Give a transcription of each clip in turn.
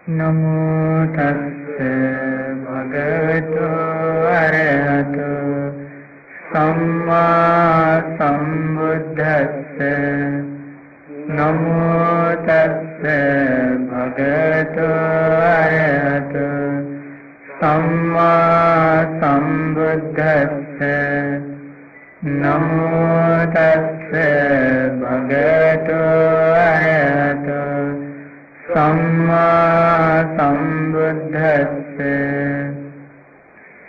Namo tassa bhagavato arahato samma sambuddhassa. Namo tassa bhagavato arahato samma sambuddhassa. Namo tassa bhagavato arahato samma sambuddhassa.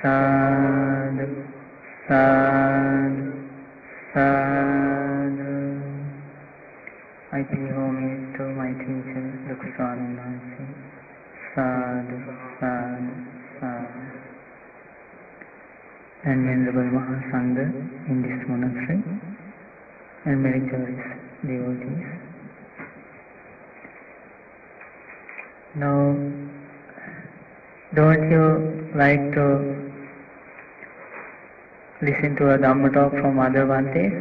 Sadhu, sadhu, sadhu. I pay homage to my teacher, Dr. Swami Maharaj. Sadhu, sadhu, sadhu. And Venerable Maha Sangha in this monastery, and meritorious devotees. Now, don't you like to listen to a Dhamma talk from other Bhantes?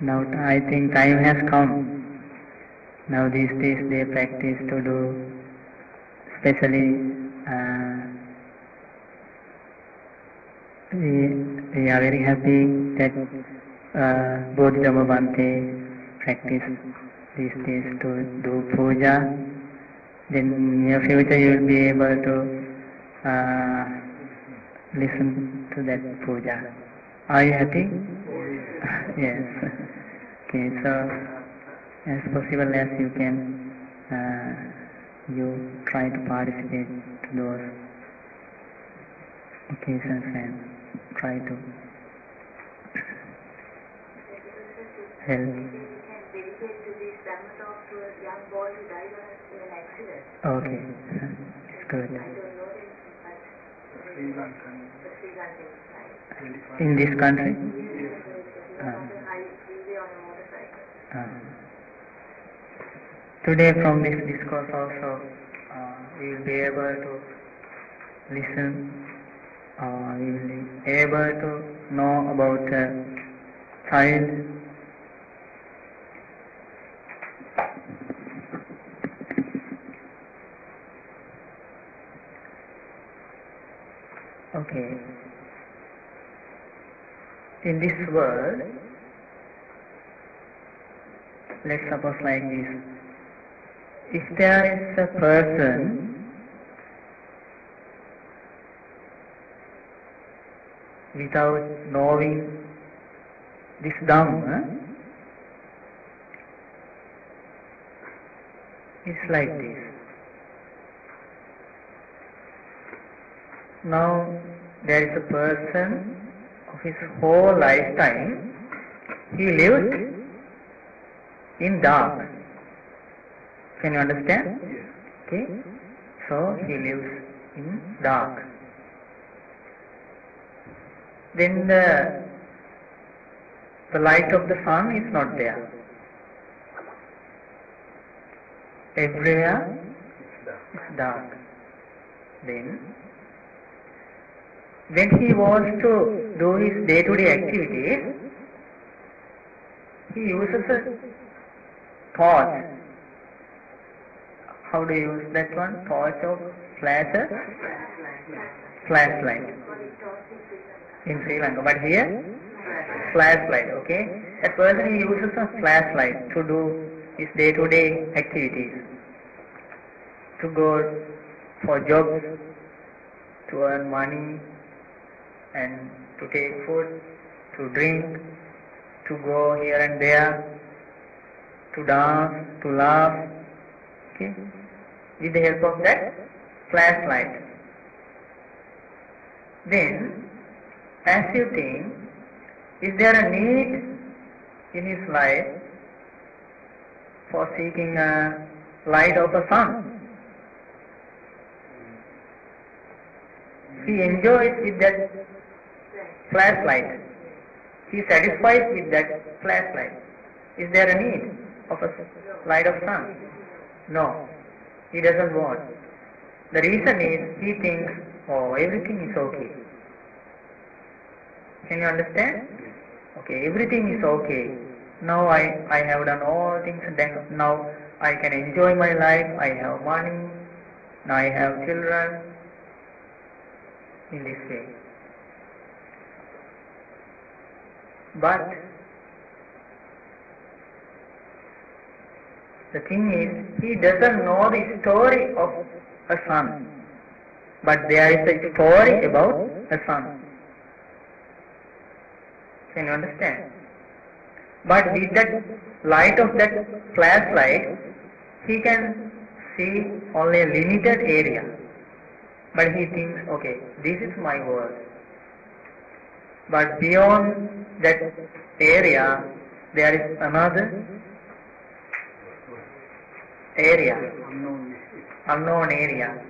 Now I think time has come. Now these days they practice to do, especially we are very happy that Bodhidharma Bhante practice these days to do puja. Then in your future you will be able to listen to that puja. Are you happy? Yes. Okay, so as possible as you can, you try to participate to those occasions and try to help. Okay, it's good. In this country? Today from this discourse also we will be able to listen, we will be able to know about child. Okay. In this world, let's suppose like this. If there is a person without knowing this Dhamma, it's like this. Now, there is a person of his whole lifetime, he lived in dark. Can you understand? Okay? So, he lives in dark. Then the light of the sun is not there. Everywhere is dark. Then when he wants to do his day-to-day activities, he uses a torch. How do you use that one? Torch or flashlight? Flashlight. In Sri Lanka. But here, flashlight, okay? That person, he uses a flashlight to do his day-to-day activities. To go for jobs, to earn money, and to take food, to drink, to go here and there, to dance, to laugh, okay, with the help of that flashlight. Then, as you think, is there a need in his life for seeking a light of the sun? He enjoys with that flashlight. He is satisfied with that flashlight. Is there a need of a light of sun? No, he doesn't want. The reason is he thinks, oh, everything is okay. Can you understand? Okay, everything is okay. Now I have done all things, then now I can enjoy my life, I have money, now I have children, in this way. But the thing is, he doesn't know the story of a son. But there is a story about a son. Can you understand? But with that light of that flashlight, he can see only a limited area. But he thinks, okay, this is my world. But beyond that area, there is another area, unknown area.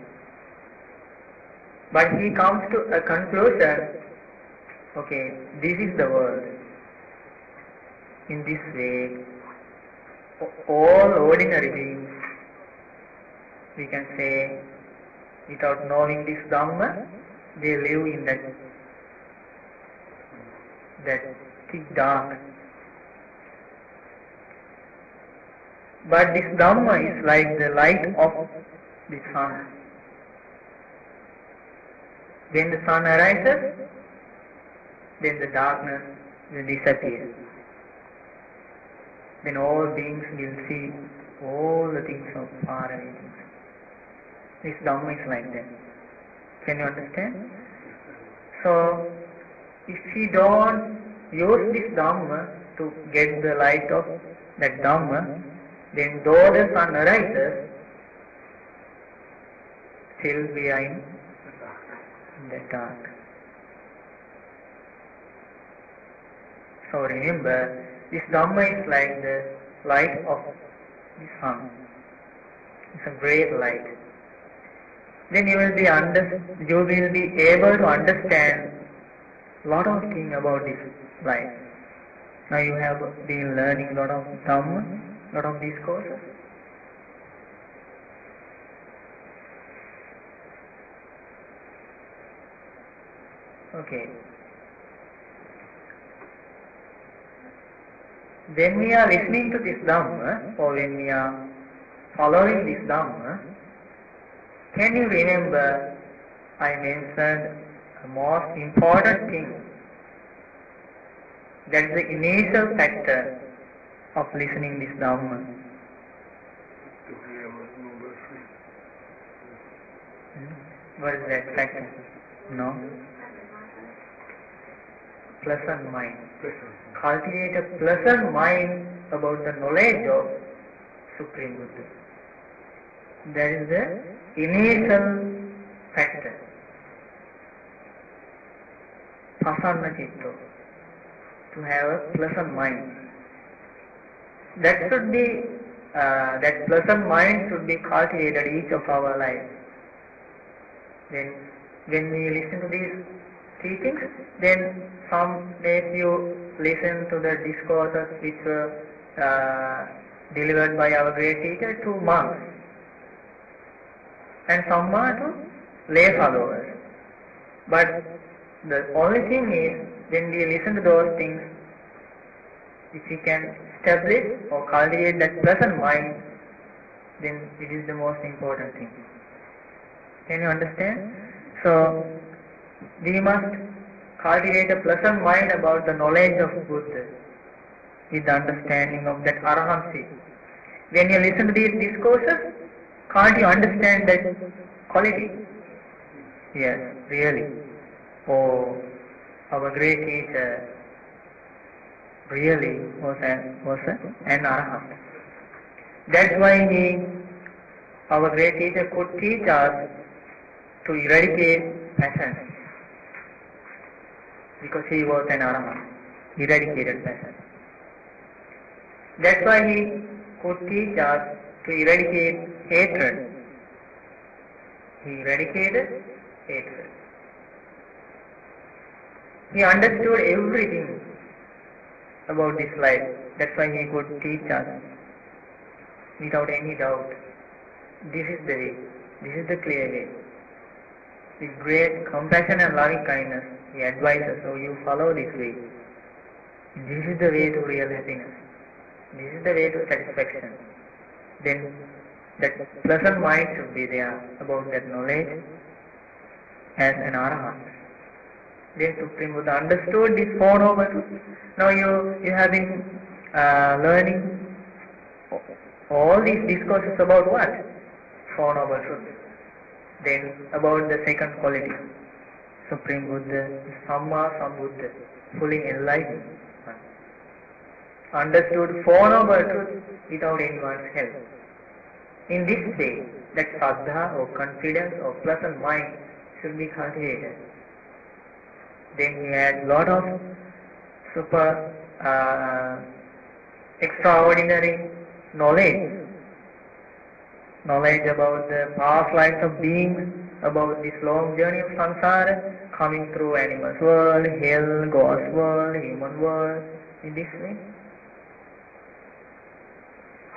But he comes to a conclusion, okay, this is the world. In this way, all ordinary beings, we can say, without knowing this Dhamma, they live in that thick dark. But this Dhamma is like the light of the sun. When the sun arises, then the darkness will disappear. Then all beings will see all the things of far away things. This Dhamma is like that. Can you understand? So, if we don't use this Dhamma to get the light of that Dhamma, then though the sun arises, still we are in the dark. So remember, this Dhamma is like the light of the sun. It's a great light. Then you will be able to understand a lot of things about this life. Now you have been learning a lot of Dhamma, a lot of these courses. Okay. When we are listening to this Dhamma, or when we are following this Dhamma, can you remember I mentioned the most important thing? That's the initial factor of listening this Dhamma. What is that factor? No? Pleasant mind. Cultivate a pleasant mind about the knowledge of Supreme Buddha. That is the initial factor. Prasanna Citta. To have a pleasant mind. That should be, that pleasant mind should be cultivated each of our lives. Then, when we listen to these teachings, then some days you listen to the discourses which were delivered by our great teacher to monks, and some are to lay followers. But the only thing is, when we listen to those things, if we can establish or cultivate that pleasant mind, then it is the most important thing. Can you understand? So, we must cultivate a pleasant mind about the knowledge of Buddha with the understanding of that Arahancy. When you listen to these discourses, can't you understand that quality? Yes, really. Oh, our great teacher really was an Arahant. That's why our great teacher could teach us to eradicate passion. Because he was an Arahant, eradicated passion. That's why he could teach us to eradicate hatred. He eradicated hatred. He understood everything about this life. That's why he could teach us without any doubt. This is the way. This is the clear way. With great compassion and loving kindness, he advises, so you follow this way. This is the way to real happiness. This is the way to satisfaction. Then that pleasant mind should be there about that knowledge as an arahant. Then Supreme Buddha understood this Four Noble Truths. Now you have been learning all these discourses about what? Four Noble Truths. Then about the second quality. Supreme Buddha is Samma Sambuddha, fully enlightened. Understood Four Noble Truths without anyone's help. In this way, that saddha or confidence or pleasant mind should be cultivated. Then he had lot of super extraordinary knowledge about the past lives of beings, about this long journey of samsara, coming through animals world, hell, God's world, human world, in this way.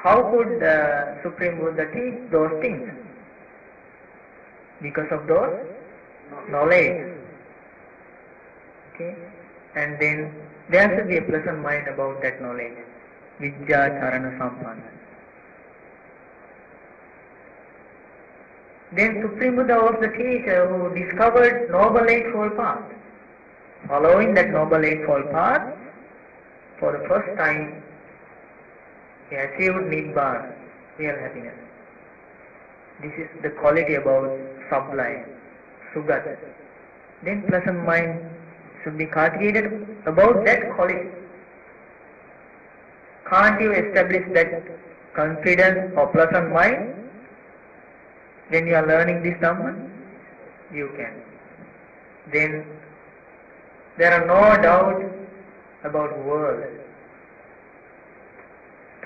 How could the Supreme Buddha teach those things? Because of those knowledge. Okay? And then there should be a pleasant mind about that knowledge. Vidya Charana Sampanna. Then Supreme Buddha was the teacher who discovered Noble Eightfold Path. Following that Noble Eightfold Path, for the first time, he achieved Nibbana, real happiness. This is the quality about sublime, Sugata. Then pleasant mind should be cultivated about that quality. Can't you establish that confidence or pleasant mind when you are learning this Dhamma? You can. Then there are no doubts about world.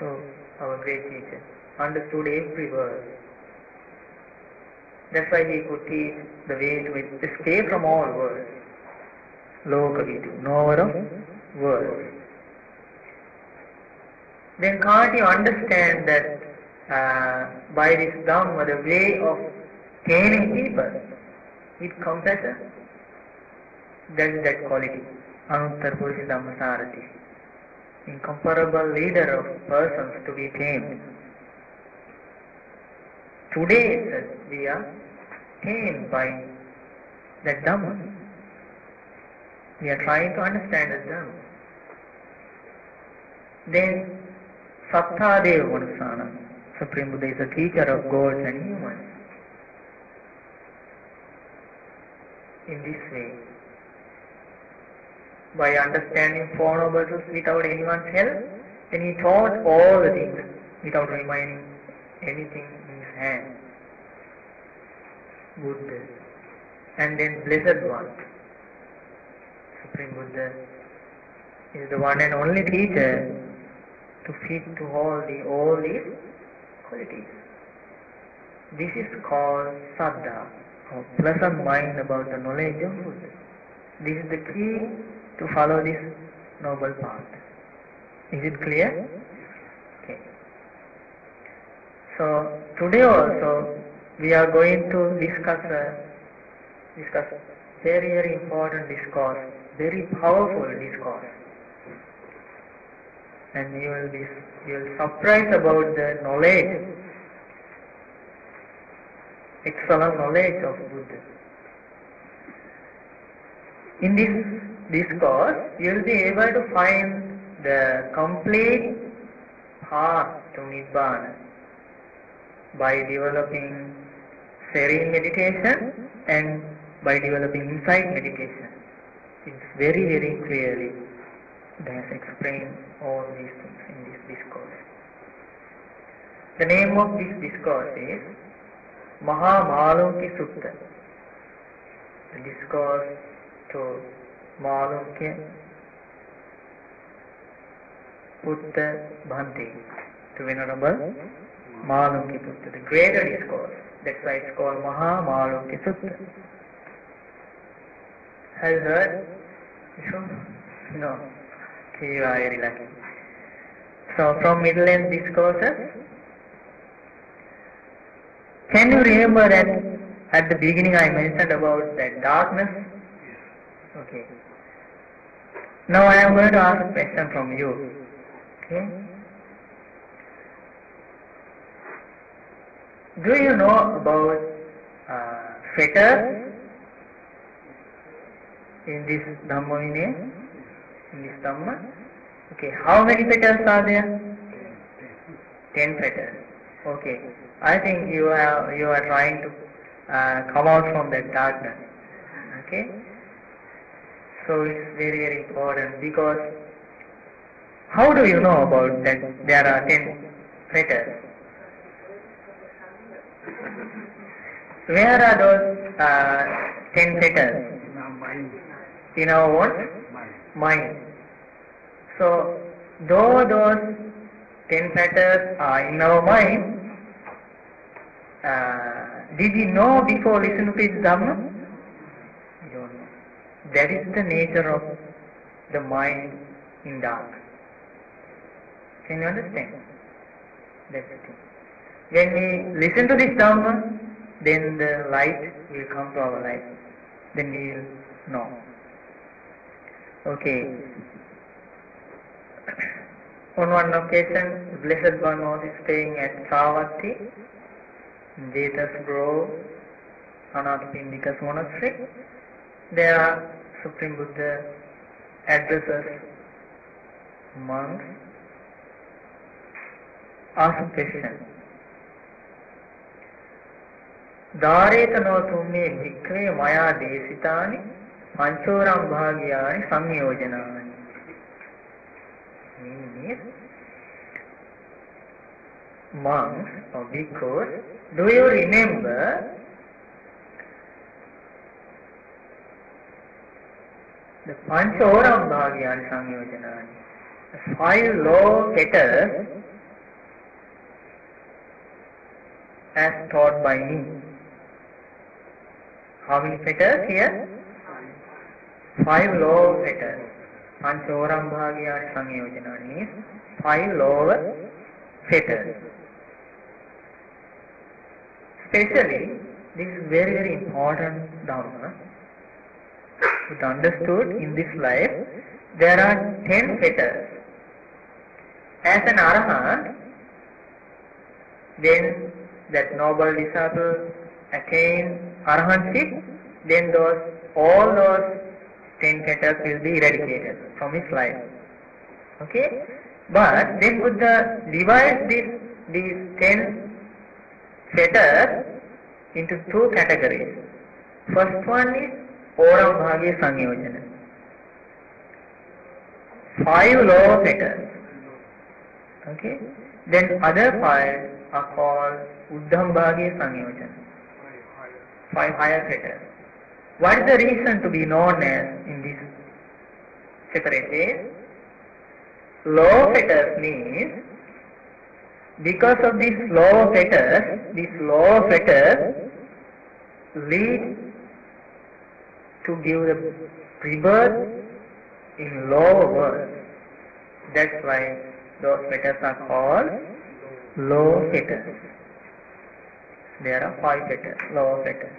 So our great teacher understood every word. That's why he could teach the way to escape from all worlds. Lokavidu, knower of worlds. Then can't you understand that by this Dhamma, the way of taming people with compassion? That is that quality. Anuttar Purusha Dhamma Sarati. Incomparable leader of persons to be tamed. Today we are tamed by that Dhamma. We are trying to understand the Dhamma. Then Sattha Deva Manusana, Supreme Buddha is a teacher of gods and humans. In this way, by understanding Four Noble Truths without anyone's help, then he taught all the things without remaining anything in his hand. Buddha. And then Blessed One, Supreme Buddha, is the one and only teacher to fit to all these qualities. This is called Saddha, or pleasant mind about the knowledge of Buddha. This is the key to follow this noble path. Is it clear? Okay. So today also we are going to discuss very, very important discourse, very powerful discourse. And you will be surprised about the knowledge, excellent knowledge of Buddha. In this discourse, you will be able to find the complete path to Nibbana by developing serene meditation and by developing insight meditation. It's very, very clearly it has explained all these things in this discourse. The name of this discourse is Mahamevnawa Sutta. The discourse to Malunkya, Putta Bhante, to Venerable Malunkya Putta, the greater discourse. That's why it's called Mahamevnawa Sutta. Have you heard? No. Okay, you are very lucky. So from middle end discourses, can you remember that at the beginning I mentioned about that darkness? Okay. Now I am going to ask a question from you. Okay? Do you know about fetters in this Dhamma Vinaya? In this Dhamma? Okay, how many fetters are there? 10 fetters. Okay, I think you are trying to come out from that darkness. Okay, so it's very, very important, because how do you know about that there are 10 fetters? Where are those 10 fetters? In our what? Mind. So, though those 10 fetters are in our mind, did we know before listening to this Dhamma? We don't know. That is the nature of the mind in dark. Can you understand? That's the thing. When we listen to this Dhamma, then the light will come to our life. Then we will know. Okay. On one occasion, the Blessed One was staying at Savatthi, in Jetas Grove, Anathapindika's monastery. There, Supreme Buddha addresses monks, asks a question. Dāreta no tumme bhikkhave maya desitani panchoram bhagyani samyojanani. Means, monks or bhikkhus, do you remember the panchoram bhagyani samyojanani? The 5 law fetters as taught by me. How many fetters here? 5 law fetters. Panchoram bhagyani samyojanani means 5 lower fetters. Especially, this is very, very important Dhamma. It understood in this life, there are 10 fetters. As an Arahant, when that noble disciple attains Arahantship, then all those 10 fetters will be eradicated from his life. Okay? But then Buddha divides these 10 fetters into 2 categories. First one is Oram Bhagya Sanyojana. 5 lower fetters. Okay? Then other 5 are called Uddham Bhagya Sanyojana. 5 higher fetters. What is the reason to be known as in this separate ways? Low fetters means, because of these low fetters lead to give the rebirth in lower world. That's why those fetters are called low fetters. There are 5 fetters, lower fetters.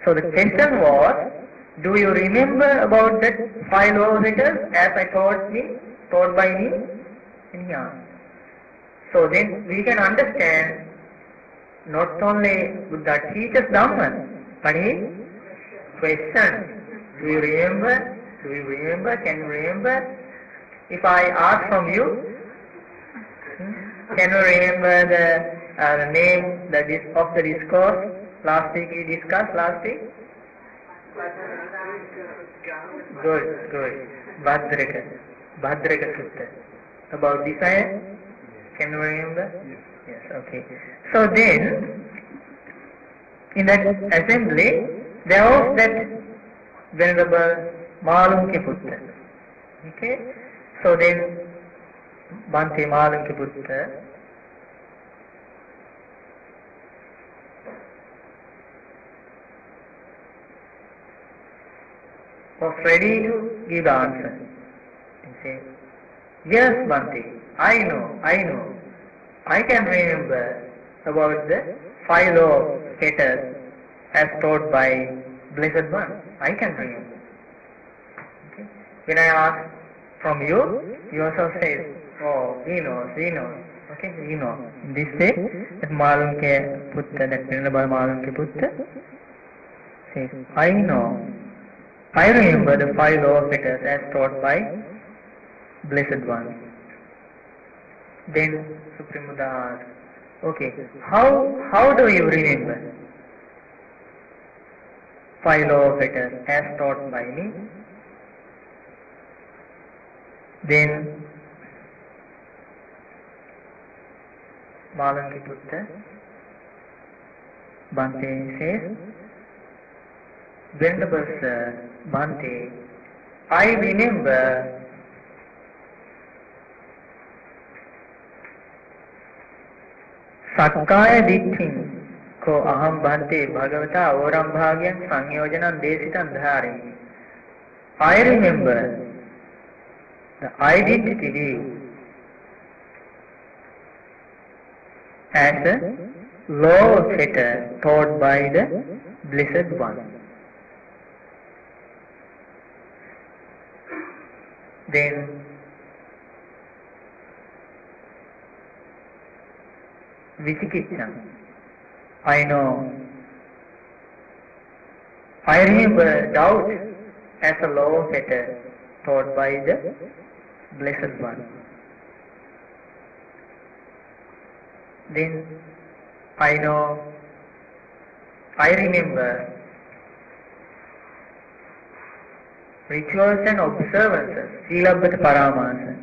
So the question was, do you remember about that 5 lower fetters as I taught by me? Yeah. So then we can understand not only Buddha teaches Dhamma, but he questions. Do you remember? Can you remember? If I ask from you, can you remember the name of the discourse? Last week we discussed, Good. Bhadraka Sutta. About desire? Can you remember? Yes, okay. So then, in that assembly, there was that Venerable Malunkya Putta. Okay? So then, Bhante Malunkya Putta was ready to give the answer. He said, yes, Bhante, I know. I can remember about the 5 law fetters as taught by Blessed One. I can remember. Okay. When I ask from you, you also say, oh, we know. Okay, you know. In this way, that Malunkya Putta, that Venerable Malunkya Putta says, I know. I remember the 5 law fetters as taught by Blessed One. Then Supreme Buddha asked, okay, how do you remember 5 law fetters as taught by me? Then Malunkya Putta Bhante says, Venerable Sir, Bhante, I remember Sakkaya Ditthim ko aham bhante bhagavata oram bhagyam sanyojanam desitam dhari. I remember the identity view as a law of fetter taught by the Blessed One. Then Vicikiccham, I know. I remember doubt as a law of fetter taught by the Blessed One. Then I know, I remember rituals and observances, Silabbata Paramasa,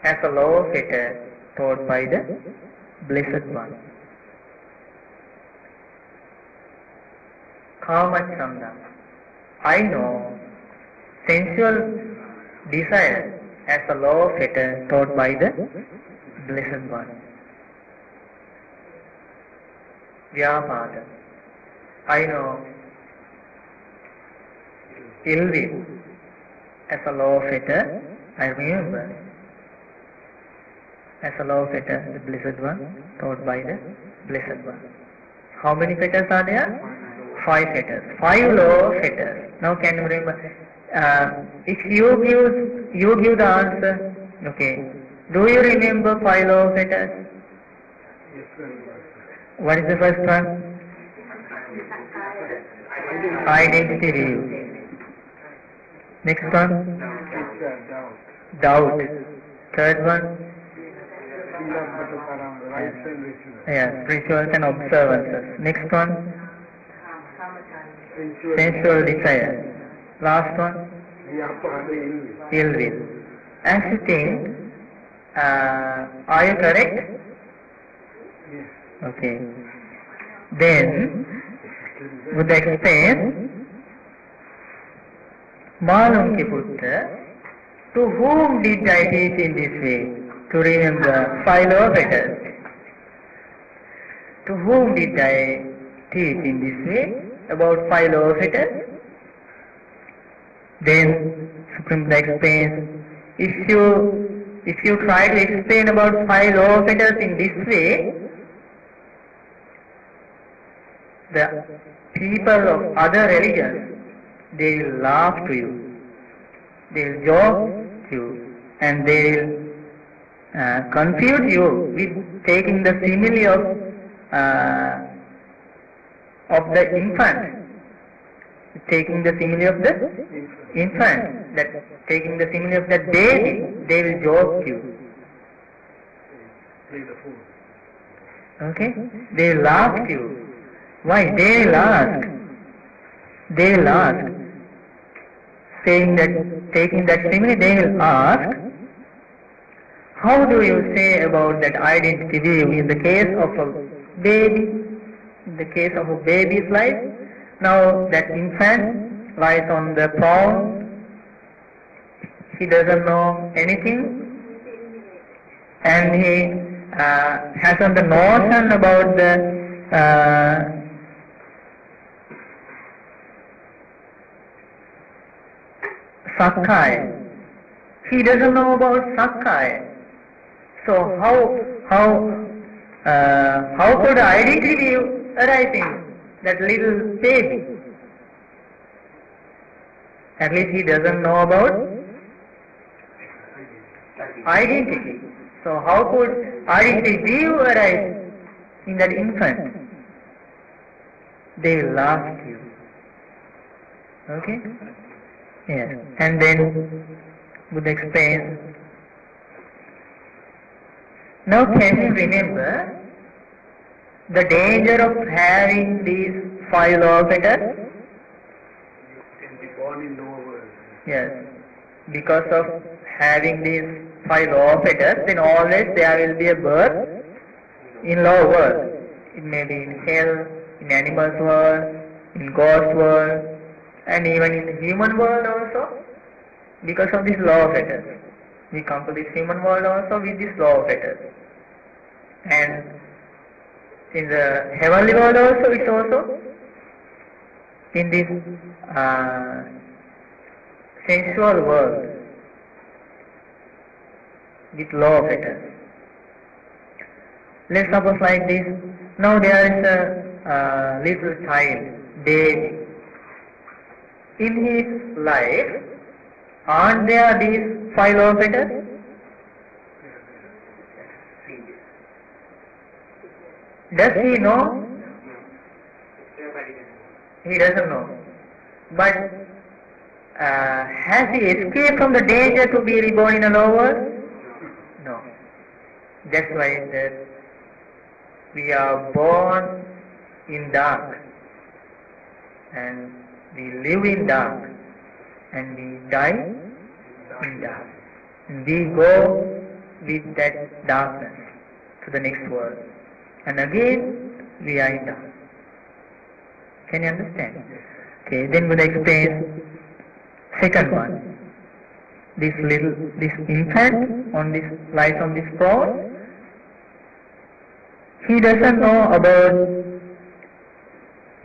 as a law of fetter taught by the Blessed One. Kamachandam, I know sensual desire as a law of fetter taught by the Blessed One. Vyapada, I know ill will as a law of fetter, I remember as a law of fetter, the Blessed One taught by the Blessed One. How many fetters are there? 5 fetters. 5 law of fetters. Now can you remember? If you give the answer, okay. Do you remember 5 law of fetters? What is the first one? Identity view. Next one? Doubt. Third one? Yes, rituals and observances. Next one? Sensual desire. Last one? Ill will. As you think, are you correct? Okay. Then, Buddha explains, Malunkya Putta, to whom did I teach in this way? To remember 5 law fetters. To whom did I teach in this way about 5 law fetters? Then Supreme Buddha explains, if you try to explain about 5 law fetters in this way, the people of other religions, they will laugh to you, they will joke to you, and they will confuse you with taking the simile of the infant, taking the simile of the infant, that taking the simile of the baby, they will joke you. Okay? They will laugh to you. Why? They will ask, saying that, taking that simile, they will ask, how do you say about that identity view in the case of a baby, in the case of a baby's life? Now that infant lies on the ground, he doesn't know anything, and he hasn't the notion about the Sakkaya. He doesn't know about Sakkaya. So how could identity view arise in that little baby? At least he doesn't know about identity. So how could identity view arises in that infant, they will laugh at you. Okay? Yes. And then Buddha explains, now can you remember the danger of having these 5 law fetters? Yes. Because of having these 5 law fetters, then always there will be a birth in lower world. It may be in hell, in animals world, in God's world, and even in the human world also, because of this law of fetters. We come to this human world also with this law of fetters. And in the heavenly world also, it's also in this sensual world with law of fetters. Let's suppose like this. Now there is a little child, baby. In his life, aren't there these 5 law of fetters? Does he know? He doesn't know. But has he escaped from the danger to be reborn in a lower world? No. That's why that we are born in dark, and we live in dark, and we die in dark. And we go with that darkness to the next world. And again we are in dark. Can you understand? Okay, then Buddha explains second one. This infant lies on this floor. He doesn't know about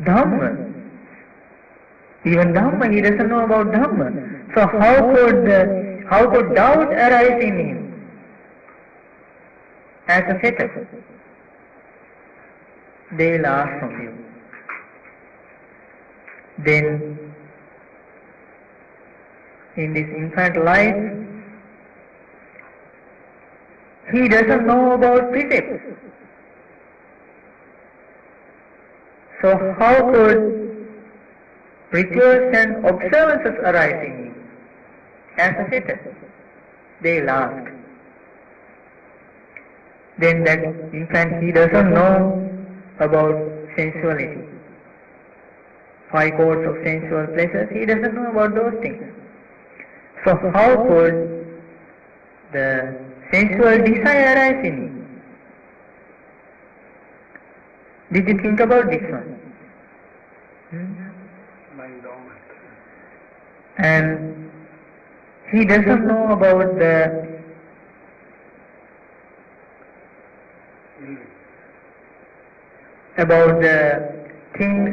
Dhamma. Even Dhamma, he doesn't know about Dhamma. So how could doubt arise in him as a fetter? They will ask from you. Then in this infant life, he doesn't know about precepts. So how could rituals and observances arise in him as a fetter? They will ask. Then that infant, he doesn't know about sensuality. 5 codes of sensual pleasures, he doesn't know about those things. So how could the sensual desire arise in him? Did you think about this one? And he doesn't know about the things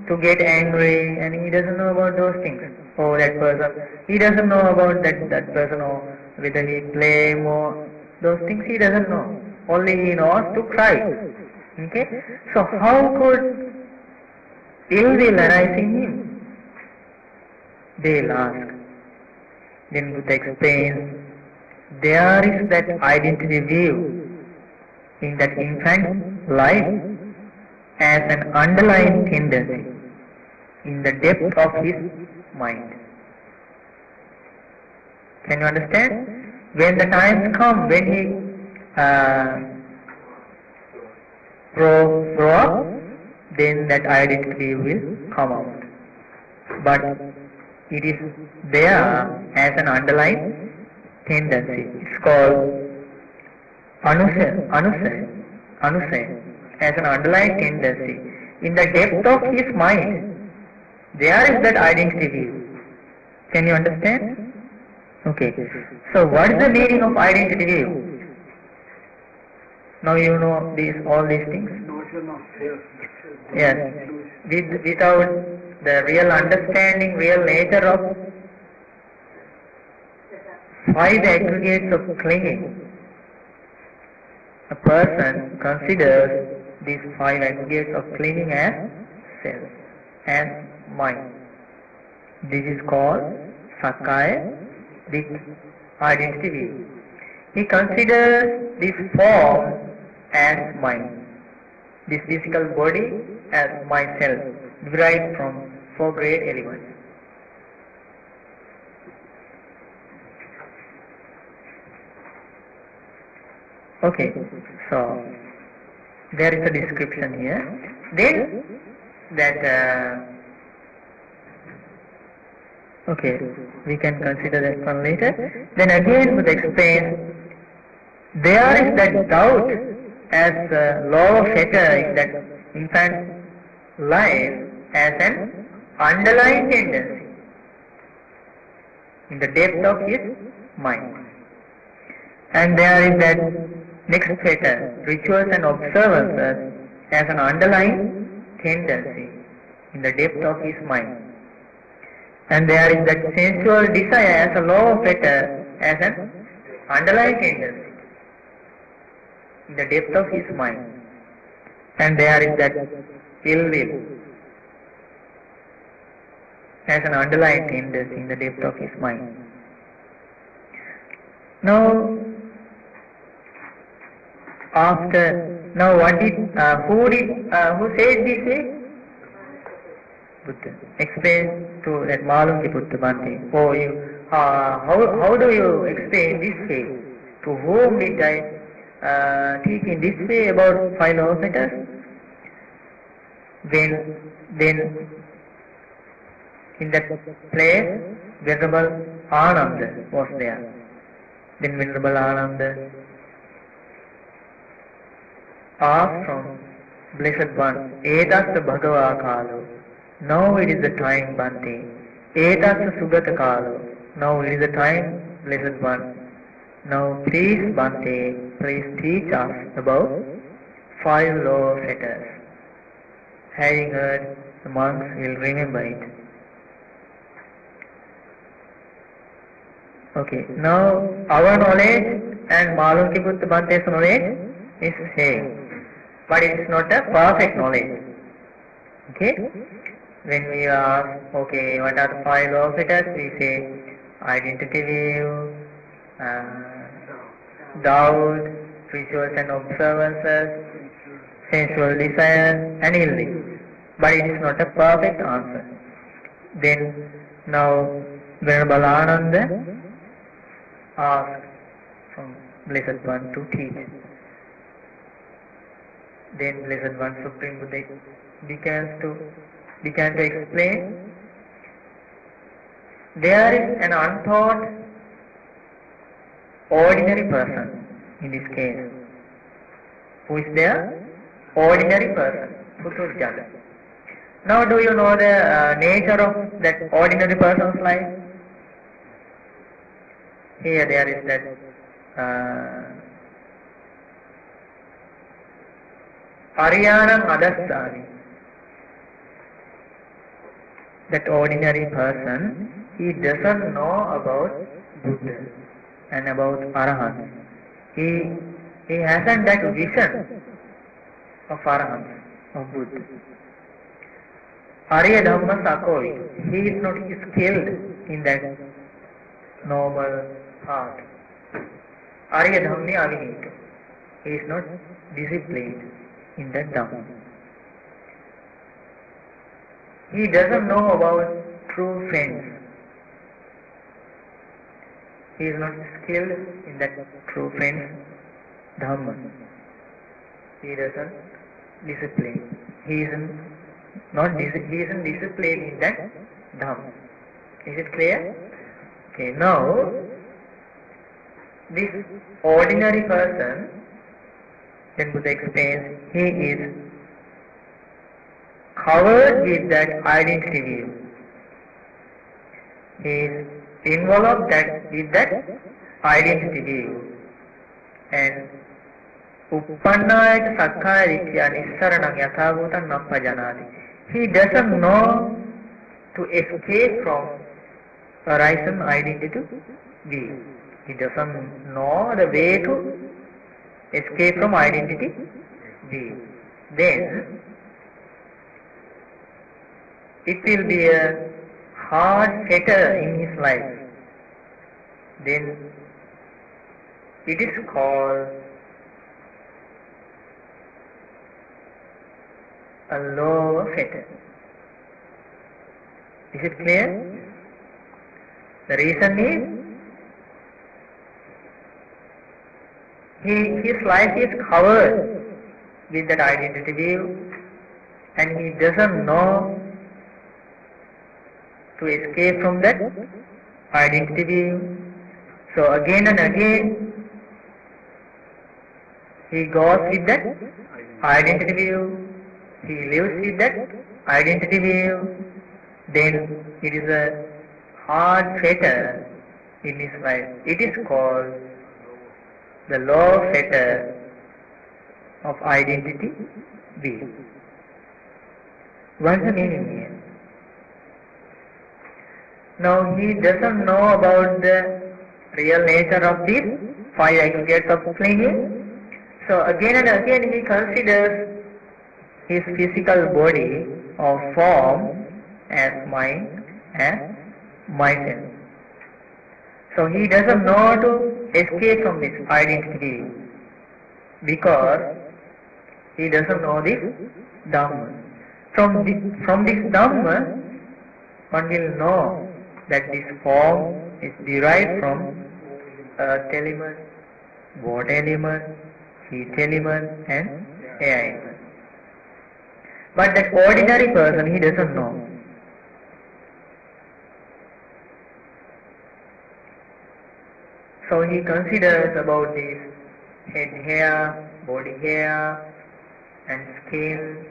to get angry, and he doesn't know about those things. Oh, that person. He doesn't know about that person, or whether he blame or those things he doesn't know. Only he knows to cry. Okay? So how could ill will arise in him? They'll ask. Then Buddha explains, there is that identity view in that infant's life as an underlying tendency in the depth of his mind. Can you understand? When the times come, when he grow up, then that identity will come out. But it is there as an underlying tendency. It's called anusaya, as an underlying tendency. In the depth of his mind, there is that identity view. Can you understand? Okay. So what is the meaning of identity view? Now you know all these things. Yes. Without the real understanding, real nature of 5 aggregates of clinging, a person considers these 5 aggregates of clinging as self, as mind. This is called Sakaya, this identity view. He considers this form as mine, this physical body as myself, derived from four great elements. Okay, so there is a description here. Then that okay, we can consider that one later. Then again Buddha explains, there is that doubt as law of fetter in that infant life as an underlying tendency in the depth of his mind. And there is that next fetter, rituals and observances as an underlying tendency in the depth of his mind. And there is that sensual desire as a law of fetter as an underlying tendency in the depth of his mind. And there is that ill will as an underlying tendency in the depth of his mind. Now, who said this way? Buddha explains to that Malunkya Putta Bhante. Oh, how do you explain this way? To whom did I teach in this way about five laws of fetters? Then in that place, Venerable Ananda was there. Then Venerable Ananda asked from Blessed One, Etasya Bhagava Kalo. Now it is the time, Bhante. Etasya Sugata Kalo. Now it is the time, Blessed One. Now please, Bhante, please teach us about five laws of fetters. Having heard, the monks will remember it. Okay, now our knowledge and Malunkya Putta Bhante's knowledge is same, but it is not a perfect knowledge. Okay, when we ask, okay, what are the five laws of fetters? We say identity view, doubt, rituals and observances, sensual desire, and ill will. But it is not a perfect answer. Then now Venerable Ananda asked from Blessed One to teach. Then Blessed One Supreme Buddha began to explain. There is an untaught ordinary person in this case. Who is there? Ordinary person, Puthujjana. Now do you know the nature of that ordinary person's life? Here there is that Ariyanam Adasthani. That ordinary person, he doesn't know about Buddha and about Arahant. He hasn't that vision of Arahant, of Buddha. Arya Dhamma Sakoi, he is not skilled in that noble path. Arya Dhamma Avinito, he is not disciplined in that Dhamma. He doesn't know about true friends. He is not skilled in that true friends Dhamma. He doesn't discipline. He isn't disciplined in that Dhamma. Is it clear? Okay, now this ordinary person, then Buddha explains, he is covered with that identity view. He is enveloped with that identity view. And uppannāyaka sakkāya diṭṭhiya nissaranam yathābhūtam nappajjanāti. He doesn't know to escape from horizon identity view. He doesn't know the way to escape from identity view. Then it will be a hard fetter in his life. Then It is called a lower fetter. Is it clear? The reason is his life is covered with that identity view, and he doesn't know to escape from that identity view. So again and again he goes with that identity view, he lives with that identity view, then it is a hard fetter in his life. It is called the low fetter of identity view. What is the meaning here? Now he doesn't know about the real nature of these five aggregates of clinging. So again and again he considers his physical body or form as mine, as myself. So he doesn't know how to escape from this identity because he doesn't know this Dhamma. From this Dhamma, one will know that this form is derived from earth element, water element, heat element and air element. But that ordinary person, he doesn't know. So he considers about this head hair, body hair and skin,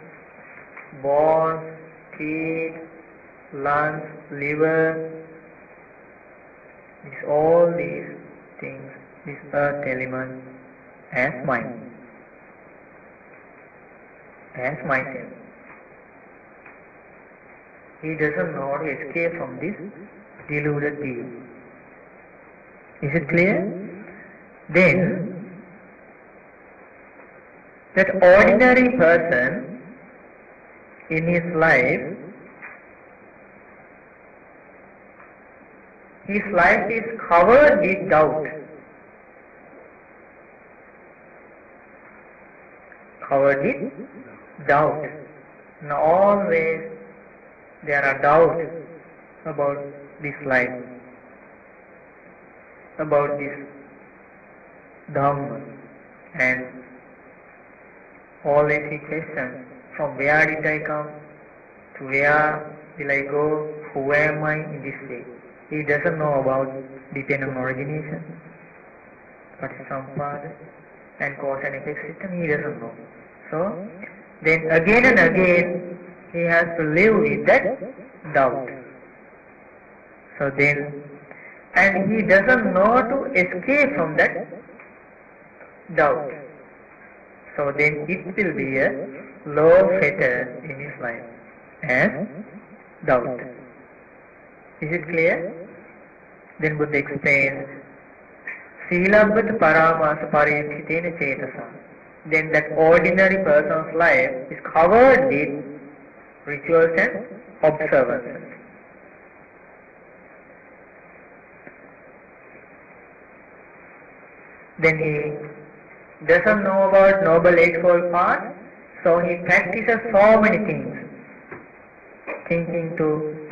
bones, teeth, lungs, liver, all these things, this earth element as mine, as myself. He doesn't know how to escape from this deluded view. Is it clear? Then, that ordinary person in his life is covered with doubt. Covered with doubt. Now always there are doubts about this life, about this Dhamma, and always he questions, from where did I come, to where will I go, who am I in this state. He doesn't know about dependent origination, what is sampada and cause and effect system, he doesn't know. So then again and again he has to live with that doubt. So then, and he doesn't know to escape from that doubt. So then it will be a low fetter in his life as doubt. Is it clear? Then Buddha explains, Silabhat paramasa pariyachitena cetasa. Then that ordinary person's life is covered with rituals and observances. Then he doesn't know about Noble Eightfold Path, so he practices so many things, thinking to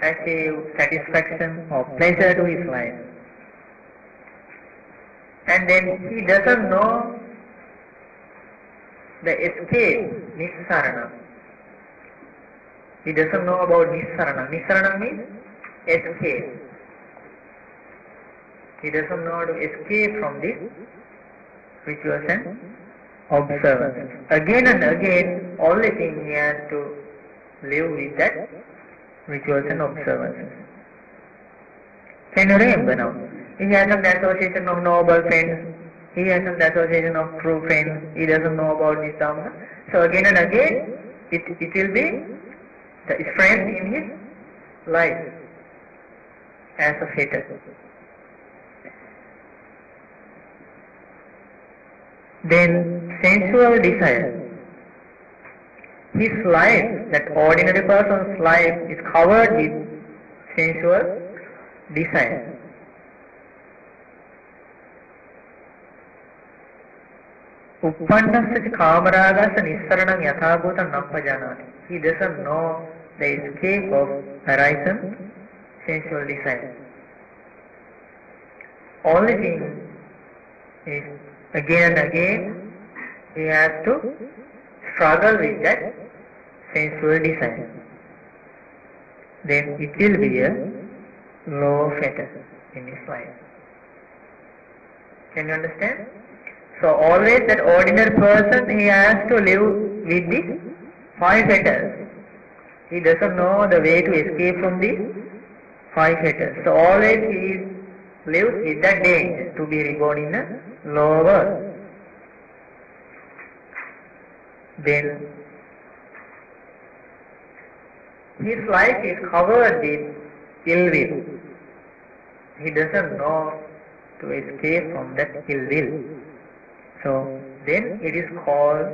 achieve satisfaction or pleasure to his life. And then he doesn't know the escape, Nissarana. He doesn't know about Nissarana. Nissarana means escape. He doesn't know how to escape from this rituals and observances. Again and again, only thing he has to live with that rituals and observances. Can you remember now? He hasn't the association of noble friends, he hasn't the association of true friends, he doesn't know about this Dhamma. So again and again, it will be the strength in his life as a fetter. Then sensual desire. His life, that ordinary person's life, is covered with sensual desire. Uppannasya kamaragasa nissaranam yathagota nampajanati. He doesn't know the escape of arising sensual desire. Only thing is, again and again, he has to struggle with that sensual desire. Then it will be a low fetter in his life. Can you understand? So always that ordinary person, he has to live with these 5 fetters. He doesn't know the way to escape from these 5 fetters. So always he lives with that danger to be reborn in a lower world. Then his life is covered with ill will. He doesn't know to escape from that ill will. So then it is called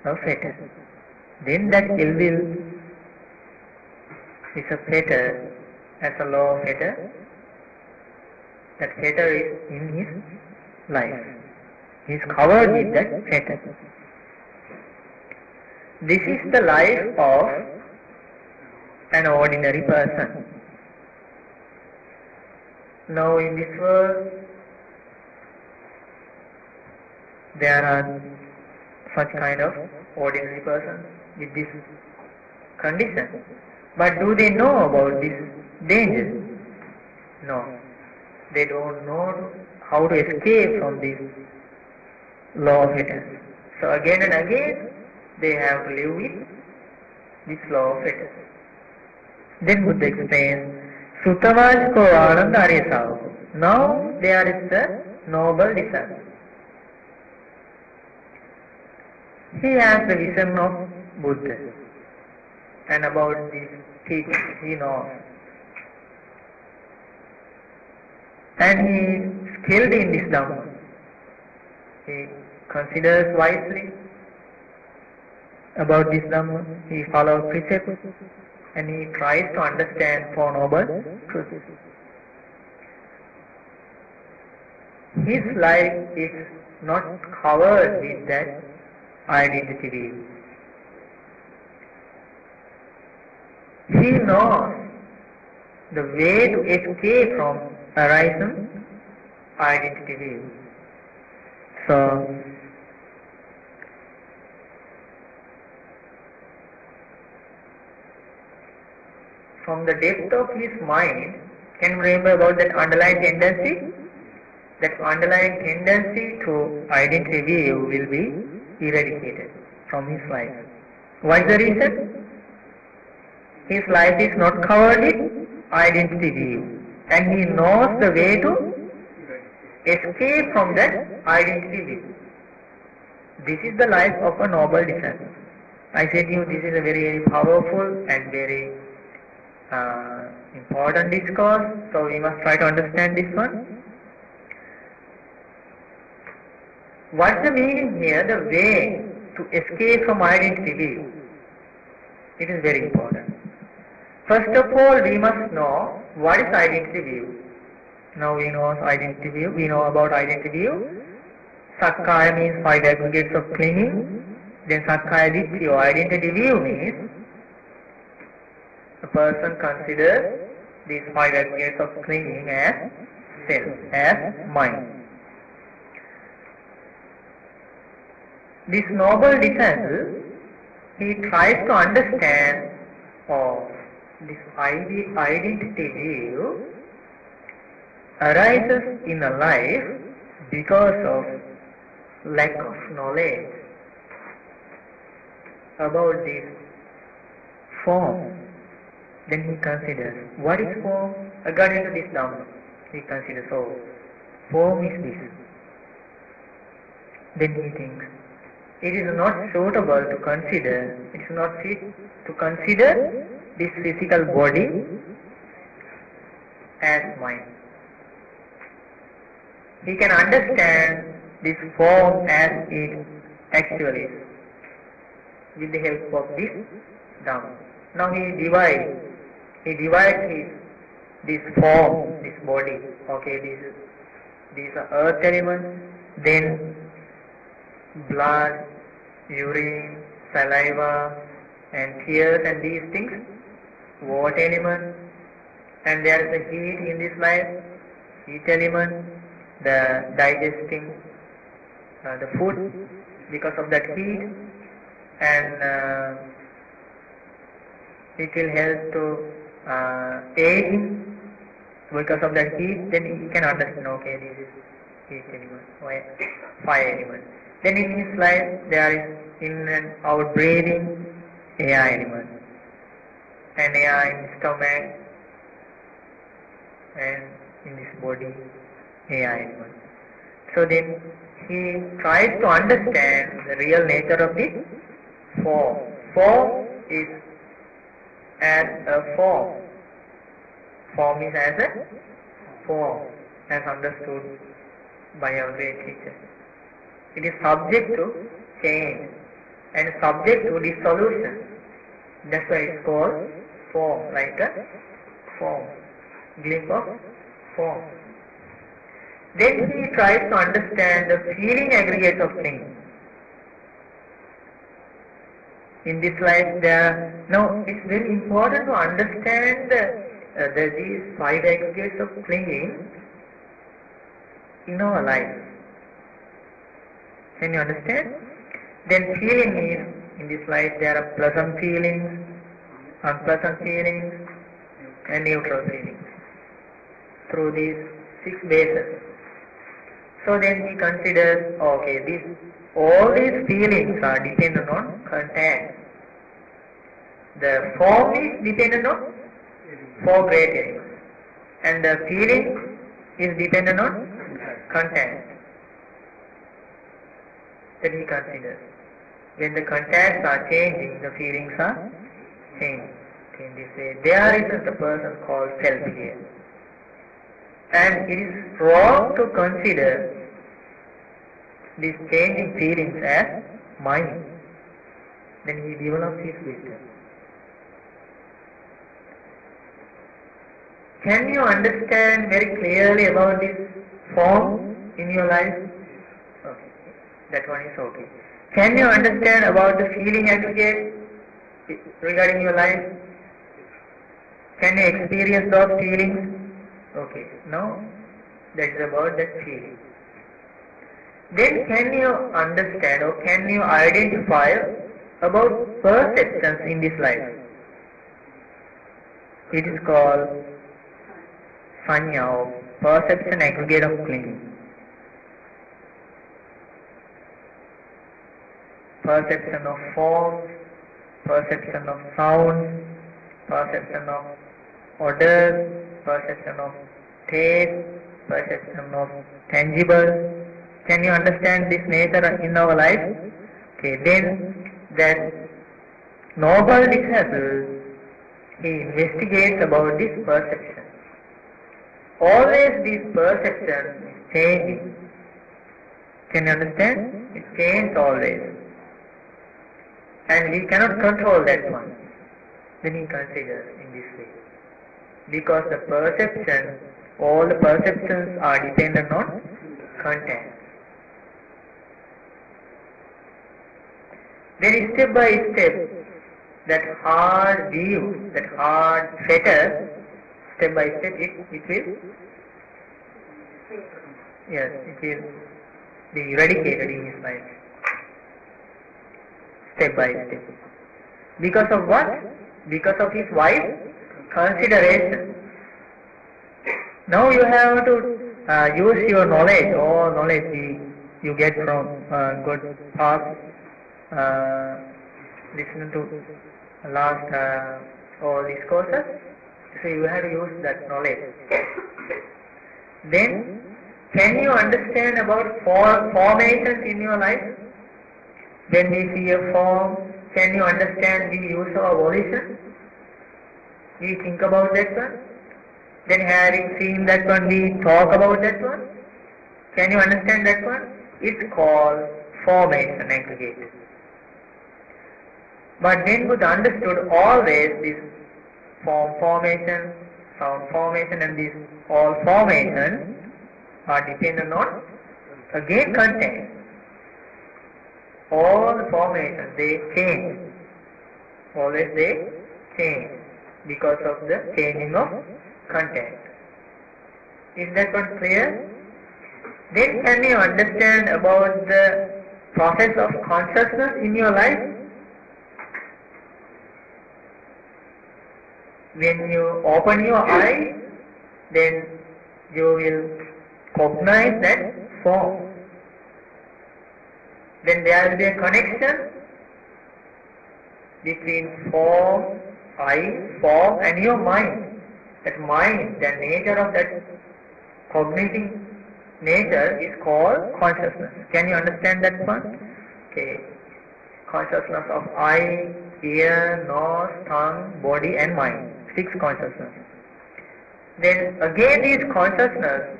a fetter. Then that ill will is a fetter, as a law fetter. That fetter is in his life. He is covered with that fetter. This is the life of an ordinary person. Now in this world, there are such kind of ordinary persons with this condition. But do they know about this danger? No. They don't know how to escape from this law of fetters. So again and again, they have to live with this law of fetters. Then Buddha explains, Suttavajiko Ananda Arisavako. Now there is the noble disciple. He has the vision of Buddha, and about these teachings he knows. And he is skilled in this Dhamma. He considers wisely about this Dhamma. He follows precepts and he tries to understand Four Noble Truths. His life is not covered with that identity view. He knows the way to escape from arising identity view. So, from the depth of his mind, can you remember about that underlying tendency? That underlying tendency to identity view will be eradicated from his life. What is the reason? His life is not covered with identity view, and he knows the way to escape from that identity view. This is the life of a noble disciple. I said to you, this is a very, very powerful and very important discourse, so we must try to understand this one. What's the meaning here? The way to escape from identity view. It is very important. First of all, we must know what is identity view. Now we know identity view. We know about identity view. Sakkaya means 5 aggregates of clinging. Then Sakkaya Ditthiya or identity view means a person considers these 5 aggregates of clinging as self, as mind. This noble disciple, he tries to understand this identity view arises in a life because of lack of knowledge about this form. Then he considers, what is form? According to this Dhamma, he considers, form is this. Then he thinks, it is not suitable to consider, it is not fit to consider this physical body as mind. He can understand this form as it actually is with the help of this Dhamma. Now he divides this form, this body, these are earth elements, then blood, urine, saliva, and tears and these things, water element, and there is a heat in this life, heat element, the digesting the food because of that heat, and it will help to aging because of that heat. Then you can understand, okay, this is heat element, fire element. Then in his life there is in and out breathing, air element, and air in stomach and in this body, air element. So then he tries to understand the real nature of the form. Form is as a form. Form is as a form, as understood by our great teacher. It is subject to change and subject to dissolution. That's why it's called form, like a form, glimpse of form. Then he tries to understand the feeling aggregates of things. In this life, now it's very important to understand these 5 aggregates of clinging in our life. Can you understand? Then feeling is, in this life there are pleasant feelings, unpleasant feelings, and neutral feelings. Through these 6 bases. So then he considers, okay, all these feelings are dependent on content. The form is dependent on 4 great elements, and the feeling is dependent on content. That he considers. When the contacts are changing, the feelings are changing. In this way, there is a person called self here. And it is wrong to consider these changing feelings as mind. Then he develops his wisdom. Can you understand very clearly about this form in your life? Okay, that one is okay. Can you understand about the feeling aggregate regarding your life? Can you experience those feelings? Okay, now that is about that feeling. Then can you understand or can you identify about perceptions in this life? It is called sanya, or perception aggregate of clinging. Perception of form, perception of sound, perception of odor, perception of taste, perception of tangible. Can you understand this nature in our life? Okay, then that noble disciple, he investigates about this perception. Always this perception is changing. Can you understand? It changes always. And we cannot control that one. Then he considers in this way. Because the perception, all the perceptions are dependent on content. Then step by step, that hard view, that hard fetter, step by step it will, yes, it will be eradicated in his life. Step by step. Because of what? Because of his wise consideration. Now you have to use your knowledge, all knowledge you get from good past, listen to last all these courses. So you have to use that knowledge. Then, can you understand about formations in your life? When we see a form, can you understand the use of volition? We think about that one. Then having seen that one, we talk about that one. Can you understand that one? It's called formation aggregate. But when Buddha understood always this form formation, sound formation, and this all formation are dependent on again content. all formations, they change. Always they change because of the changing of content. Is that one clear? Then can you understand about the process of consciousness in your life? When you open your eyes, then you will cognize that form. Then there will be a connection between form, form and your mind. That mind, the nature of that cogniting nature is called consciousness. Can you understand that one? Okay. Consciousness of eye, ear, nose, tongue, body and mind. 6 consciousness. Then again this consciousness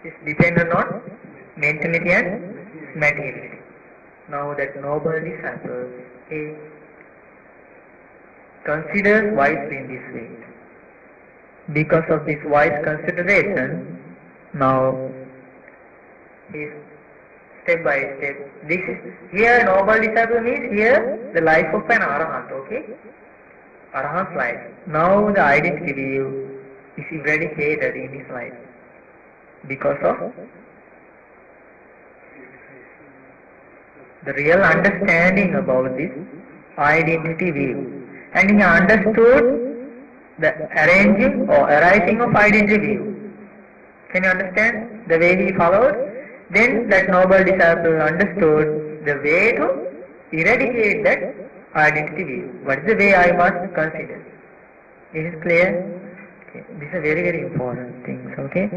is dependent on mentality and materiality. Now that noble disciple considers wisely in this way. Because of this wise consideration, now is step by step. This is here noble disciple means here the life of an arahant, okay? Arahant's life. Now the identity view is eradicated in his life because of the real understanding about this identity view. And he understood the arranging or arising of identity view. Can you understand the way he followed? Then that noble disciple understood the way to eradicate that identity view. What is the way I must consider? Is it clear? Okay. This is a very, very important thing. Okay.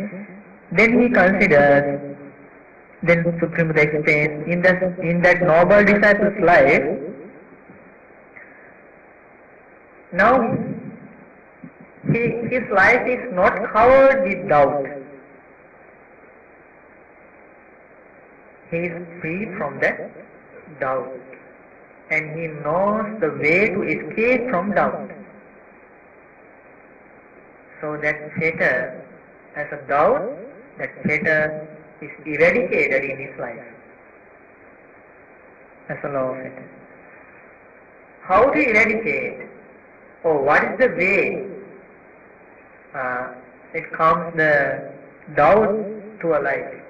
Then he considers, then Supreme Buddha explains, in that noble disciple's life, now his life is not covered with doubt. He is free from that doubt. And he knows the way to escape from doubt. So that fetter as a doubt, that fetter is eradicated in his life as a law of fetter. How to eradicate? Oh, what is the way? It comes the doubt to a life.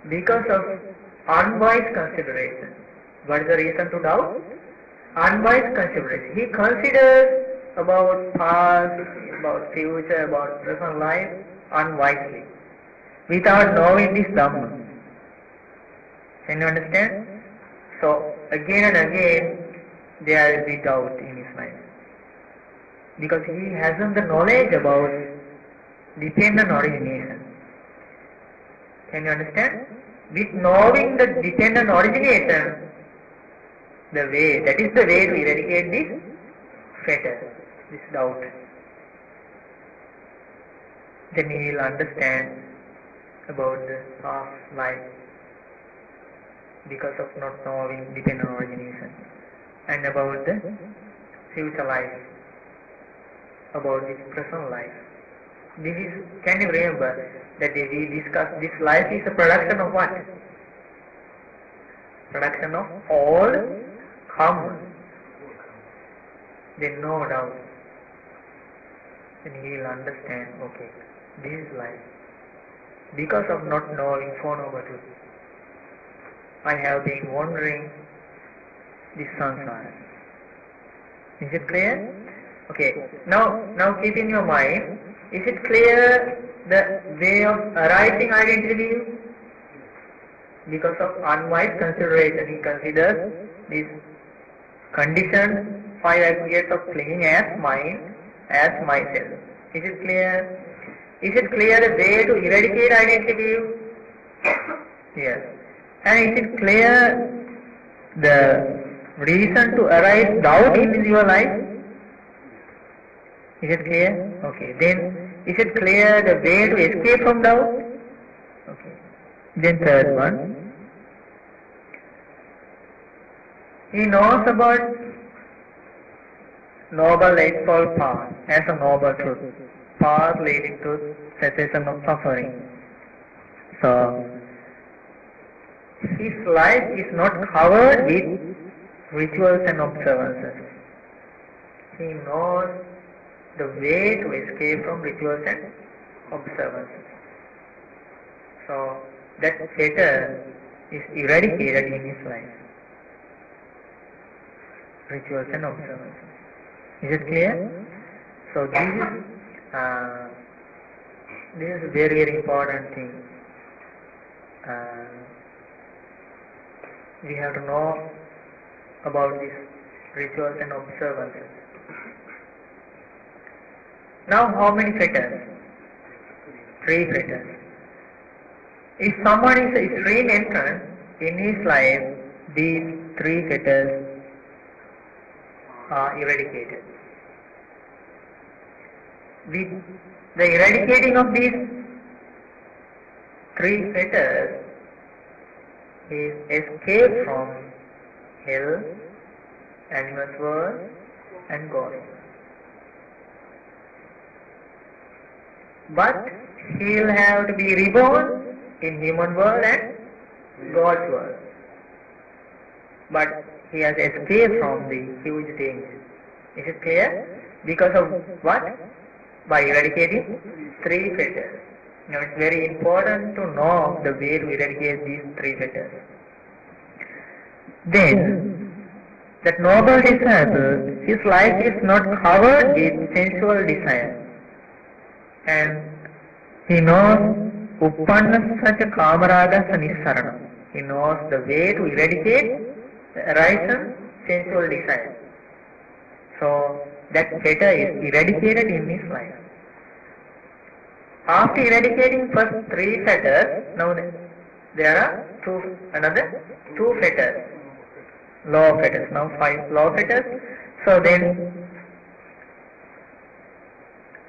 Because of unwise consideration. What is the reason to doubt? Unwise consideration. He considers about past, about future, about present life unwisely, without knowing this Dhamma. Can you understand? So again and again there will be doubt in his mind, because he hasn't the knowledge about dependent origination. Can you understand? With knowing the dependent origination, the way, that is the way to eradicate this fetter, this doubt. Then he will understand about the past life because of not knowing dependent origination, and about the future life, about this present life. This is, can you remember that we discussed this life is a production of what? Production of all karma. Then no doubt. Then he will understand, okay, this is life. Because of not knowing Four Noble Truths, I have been wandering this samsara. Is it clear? Okay, now keep in your mind, is it clear the way of arising identity view? Because of unwise consideration, he considers this conditioned 5 aggregates of clinging as mine, as myself. Is it clear? Is it clear the way to eradicate identity view? Yes. And is it clear the reason to arise doubt in your life? Is it clear? Okay. Then is it clear the way to escape from doubt? Okay. Then third one. He knows about Noble Eightfold Path as a noble truth, path leading to cessation of suffering. So his life is not covered with rituals and observances. He knows the way to escape from rituals and observances. So that fetter is eradicated in his life. Rituals and observances. Is it clear? So this is a very, very important thing. We have to know about these rituals and observances. Now, how many fetters? 3 fetters. If someone is a extreme entrant in his life, these 3 fetters are eradicated. With the eradicating of these 3 fetters is escape from hell, animals world and God. But he will have to be reborn in human world and God's world. But he has escaped from the huge danger. Is it clear? Because of what? By eradicating 3 fetters. Now it's very important to know the way to eradicate these 3 fetters. Then, that noble disciple, his life is not covered with sensual desire. And he knows Uppanna Sacha Kamaraga Sanisarana. He knows the way to eradicate the arisen sensual desire. So that fetter is eradicated in his life. After eradicating first 3 fetters, now there are another 2 fetters. Law fetters. Now 5 law fetters. So then,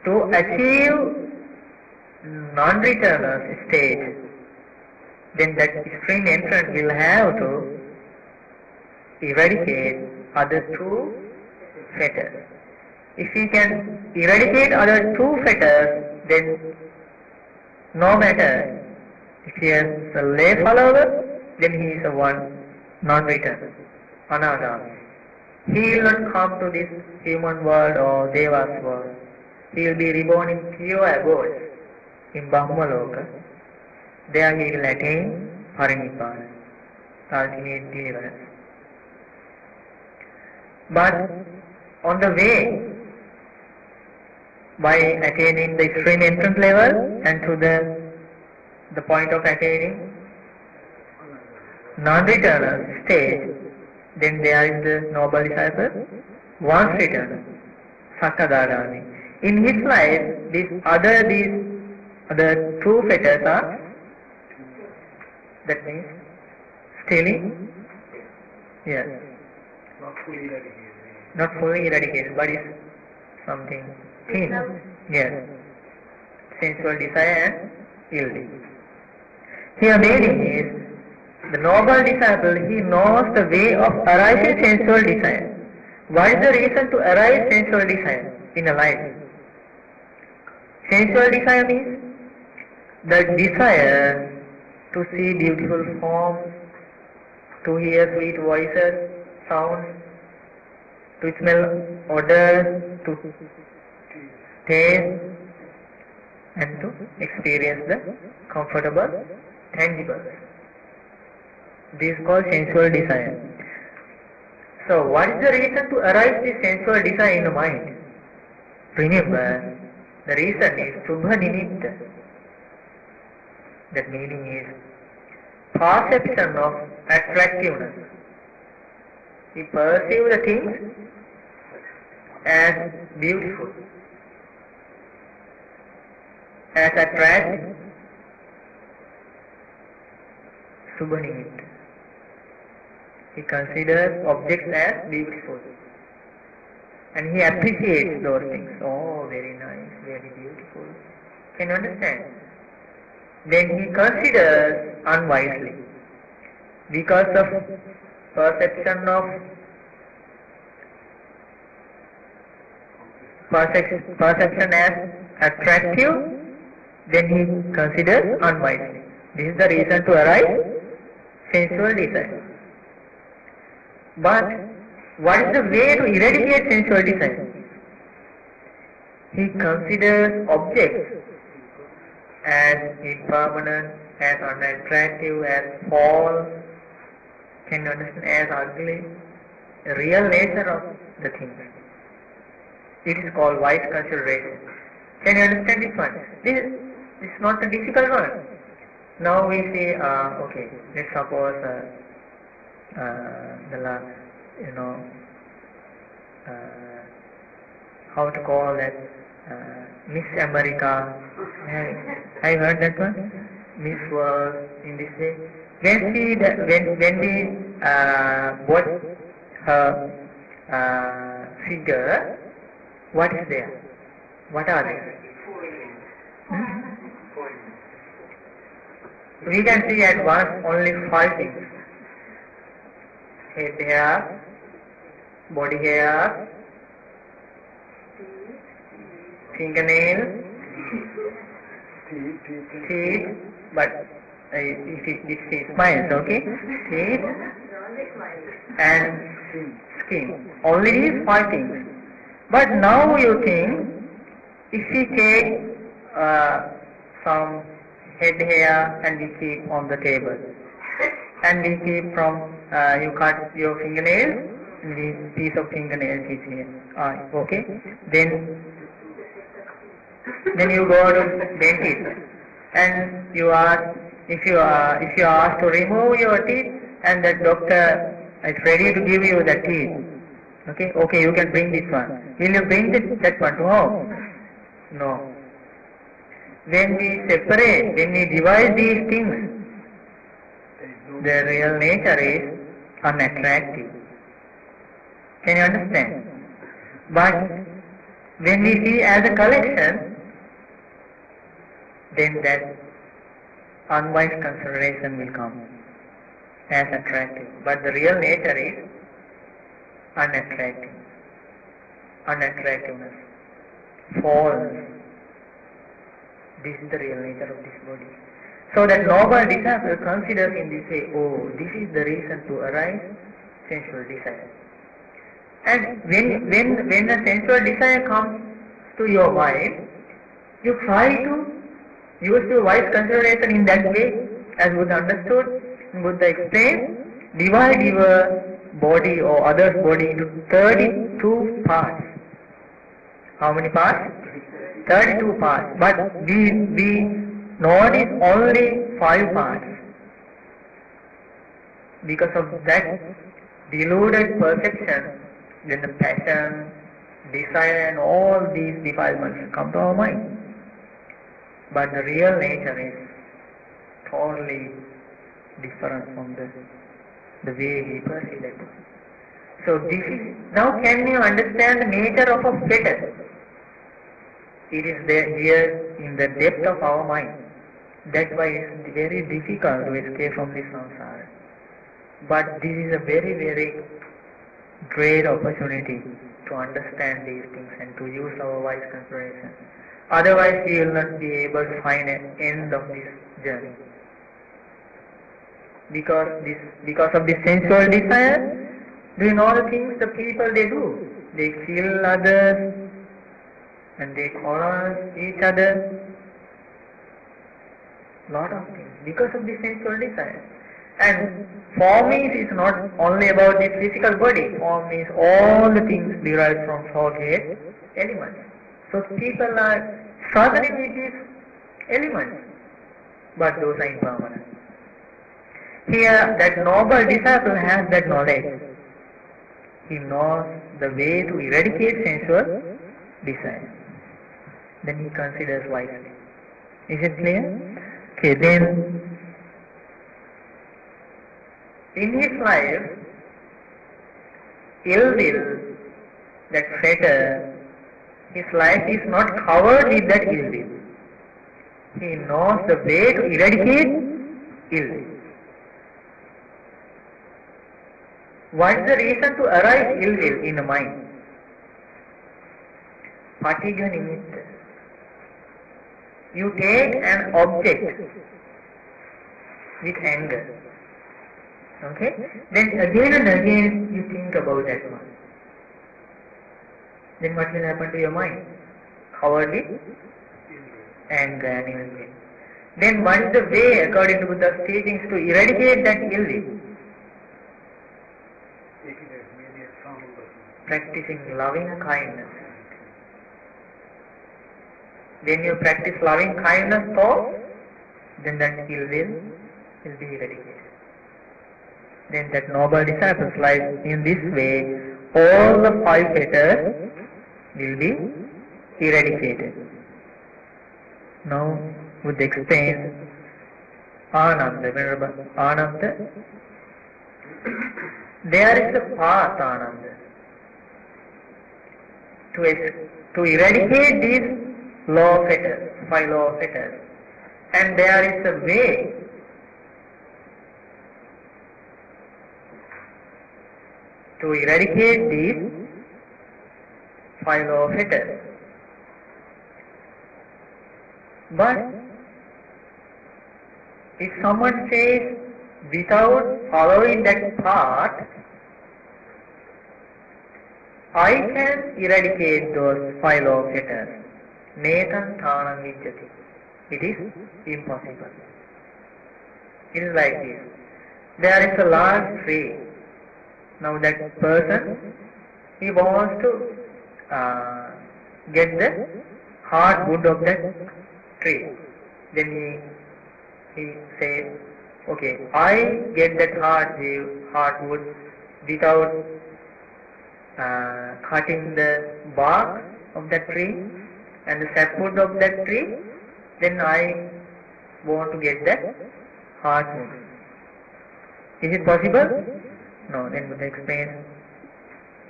to achieve non-returners stage, then that extreme entrant will have to eradicate other 2 fetters. If he can eradicate other 2 fetters, then no matter if he is a lay follower, then he is a one non-returner, anagami. He will not come to this human world or Deva's world. He will be reborn in pure abodes, in Brahmaloka. There he will attain Parinibbana, ultimate deliverance. But on the way, by attaining the extreme entrance level and to the point of attaining non-returner stage, then there is the noble disciple, once returner, Sakadagami. In his life, these other 2 fetters are, that means stealing, yes, not fully eradicated, but is something thin, yes, sensual desire and yielding. Here meaning is, the noble disciple, he knows the way of arising sensual desire. What is the reason to arise sensual desire in a life? Sensual desire means the desire to see beautiful forms, to hear sweet voices, sounds, to smell odors, to taste, and to experience the comfortable, tangible. This is called sensual desire. So what is the reason to arise this sensual desire in the mind? Remember, the reason is Subha Nimitta. That meaning is perception of attractiveness. We perceive the things as beautiful, as attractive. Subha Nimitta. He considers objects as beautiful. And he appreciates those things. Oh, very nice, very beautiful. Can you understand? Then he considers unwisely. Because of perception as attractive, then he considers unwisely. This is the reason to arise sensual desire. But what is the way to eradicate sensual desire? He considers objects as impermanent, as unattractive, as false, can you understand, as ugly, the real nature of the things. It is called wise consideration. Can you understand this one? This is not a difficult one. Now we say, okay, let's suppose how to call that, Miss America. Have you heard that one? Miss World, in this way. When we watch her figure, what is there? What are they? We can see at once only 5 things. Head hair, body hair, fingernails, teeth, but it smiles, okay? Teeth and skin. Only these 5 things. But now you think, if we take some head hair and we keep on the table, and we keep from, you cut your fingernails, and this piece of fingernail is here, okay? Then you go to dentist, and you ask, if you are asked to remove your teeth, and the doctor is ready to give you the teeth, okay, you can bring this one. Will you bring that one to home? No. When we separate, when we divide these things, the real nature is unattractive. Can you understand? But when we see as a collection, then that unwise consideration will come as attractive. But the real nature is unattractive. Unattractiveness. False. This is the real nature of this body. So that noble disciple considers in this way, oh, this is the reason to arise sensual desire. And when the sensual desire comes to your mind, you try to use your wise consideration in that way, as Buddha understood, Buddha explained, divide your body or others' body into 32 parts. How many parts? 32 parts. But we notice only 5 parts. Because of that deluded perception, then the passion, desire and all these defilements come to our mind. But the real nature is totally different from the way we perceive it. So this is, now can you understand the nature of a fetter? It is there here in the depth of our mind. That's why it is very difficult to escape from this samsara. But this is a very, very great opportunity to understand these things and to use our wise consideration. Otherwise we will not be able to find an end of this journey. Because of this sensual desire, doing all the things the people they do. They kill others and they quarrel each other. Lot of things because of this sensual desire. And forming is not only about the physical body. Form is all the things derived from four-gate elements. So people are struggling with these elements, but those are impermanent. Here, that noble disciple has that knowledge. He knows the way to eradicate sensual desire. Then he considers wisely. Is it clear? Okay, then in his life, ill will, that fetter, his life is not covered with that ill will. He knows the way to eradicate ill will. What is the reason to arise ill will in the mind? Patigha nimitta. You take an object with anger. Okay? Then again and again you think about that one. Then what will happen to your mind? Covered with anger and ill will. Then what is the way, according to Buddha's teachings, to eradicate that ill will? Practicing loving kindness. When you practice loving kindness thoughts, then that ill will be eradicated. Then that noble disciples, like in this way, all the 5 fetters will be eradicated. Now, Buddha explains Ananda, Venerable Ananda. There is a path, Ananda, to eradicate these law fetters, 5 law fetters. And there is a way to eradicate these 5 law fetters. But if someone says without following that path, I can eradicate those 5 law fetters, Netan Thanam Vidyati. It is impossible. It is like this. There is a large tree. Now that person, he wants to get the hardwood of that tree. Then he says, okay, I get that hardwood without cutting the bark of that tree and the sapwood of that tree, then I want to get that hardwood. Is it possible? No. Then Buddha explains,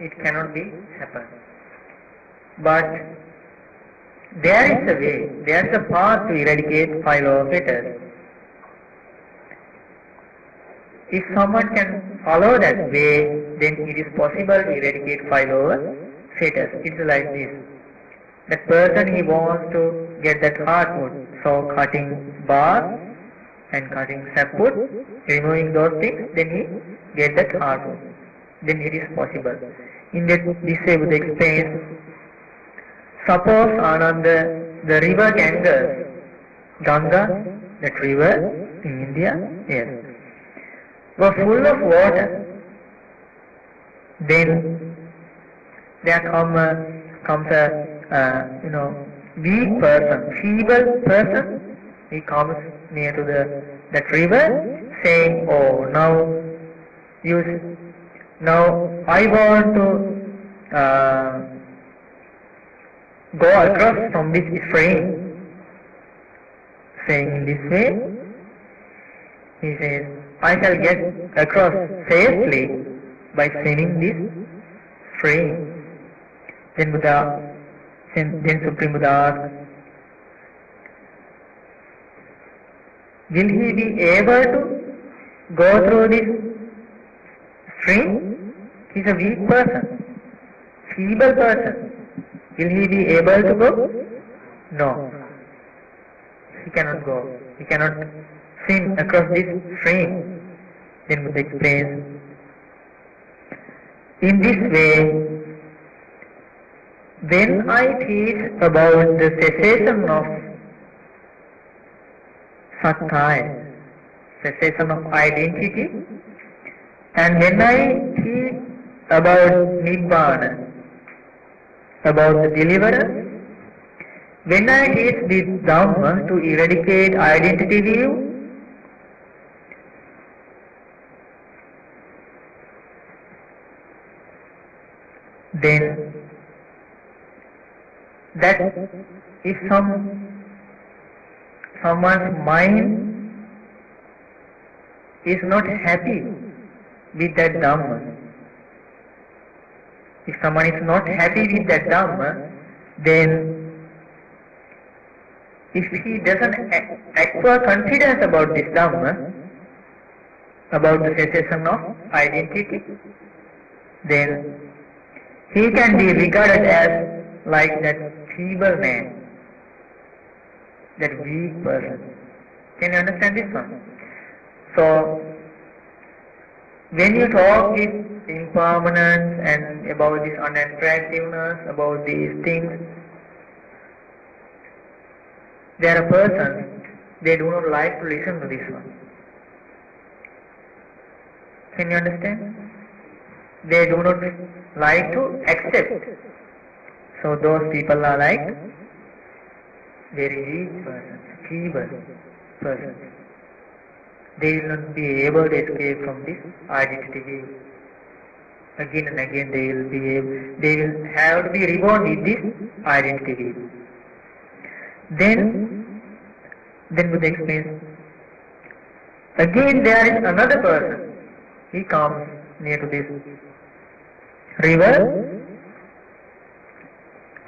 it cannot be happen. But there is a way, there is a path to eradicate 5 law fetters. If someone can follow that way, then it is possible to eradicate 5 law fetters. It is like this. That person, he wants to get that hardwood, so cutting bark and cutting sapwood, removing those things, then he get that hardwood. Then it is possible. In this way Buddha explains, suppose Ananda, the river Ganga, that river in India, yes, was full of water. Then there comes a weak person, feeble person. He comes near to that river, saying, "Oh, now I want to go across from this stream." Saying in this way, he says, "I shall get across safely by swimming this stream." Then Supreme Buddha asked, will he be able to go through this stream? He is a weak person, feeble person. Will he be able to go? No. He cannot go. He cannot swim across this stream. Then Buddha explains, in this way, when I teach about the cessation of Sattva, cessation of identity, and when I teach about Nibbana, about the deliverance, when I teach this Dhamma to eradicate identity view, then that if someone's mind is not happy with that Dhamma, if someone is not happy with that Dhamma, then if he doesn't acquire confidence about this Dhamma, about the cessation of identity, then he can be regarded as like that feeble man, that weak person. Can you understand this one? So, When you talk with impermanence and about this unattractiveness, about these things, there are persons, they do not like to listen to this one. Can you understand? They do not like to accept. So those people are like very weak persons, feeble persons. They will not be able to escape from this identity wave. Again and again they will have to be reborn with this identity wave. Then Buddha explains, again there is another person. He comes near to this river,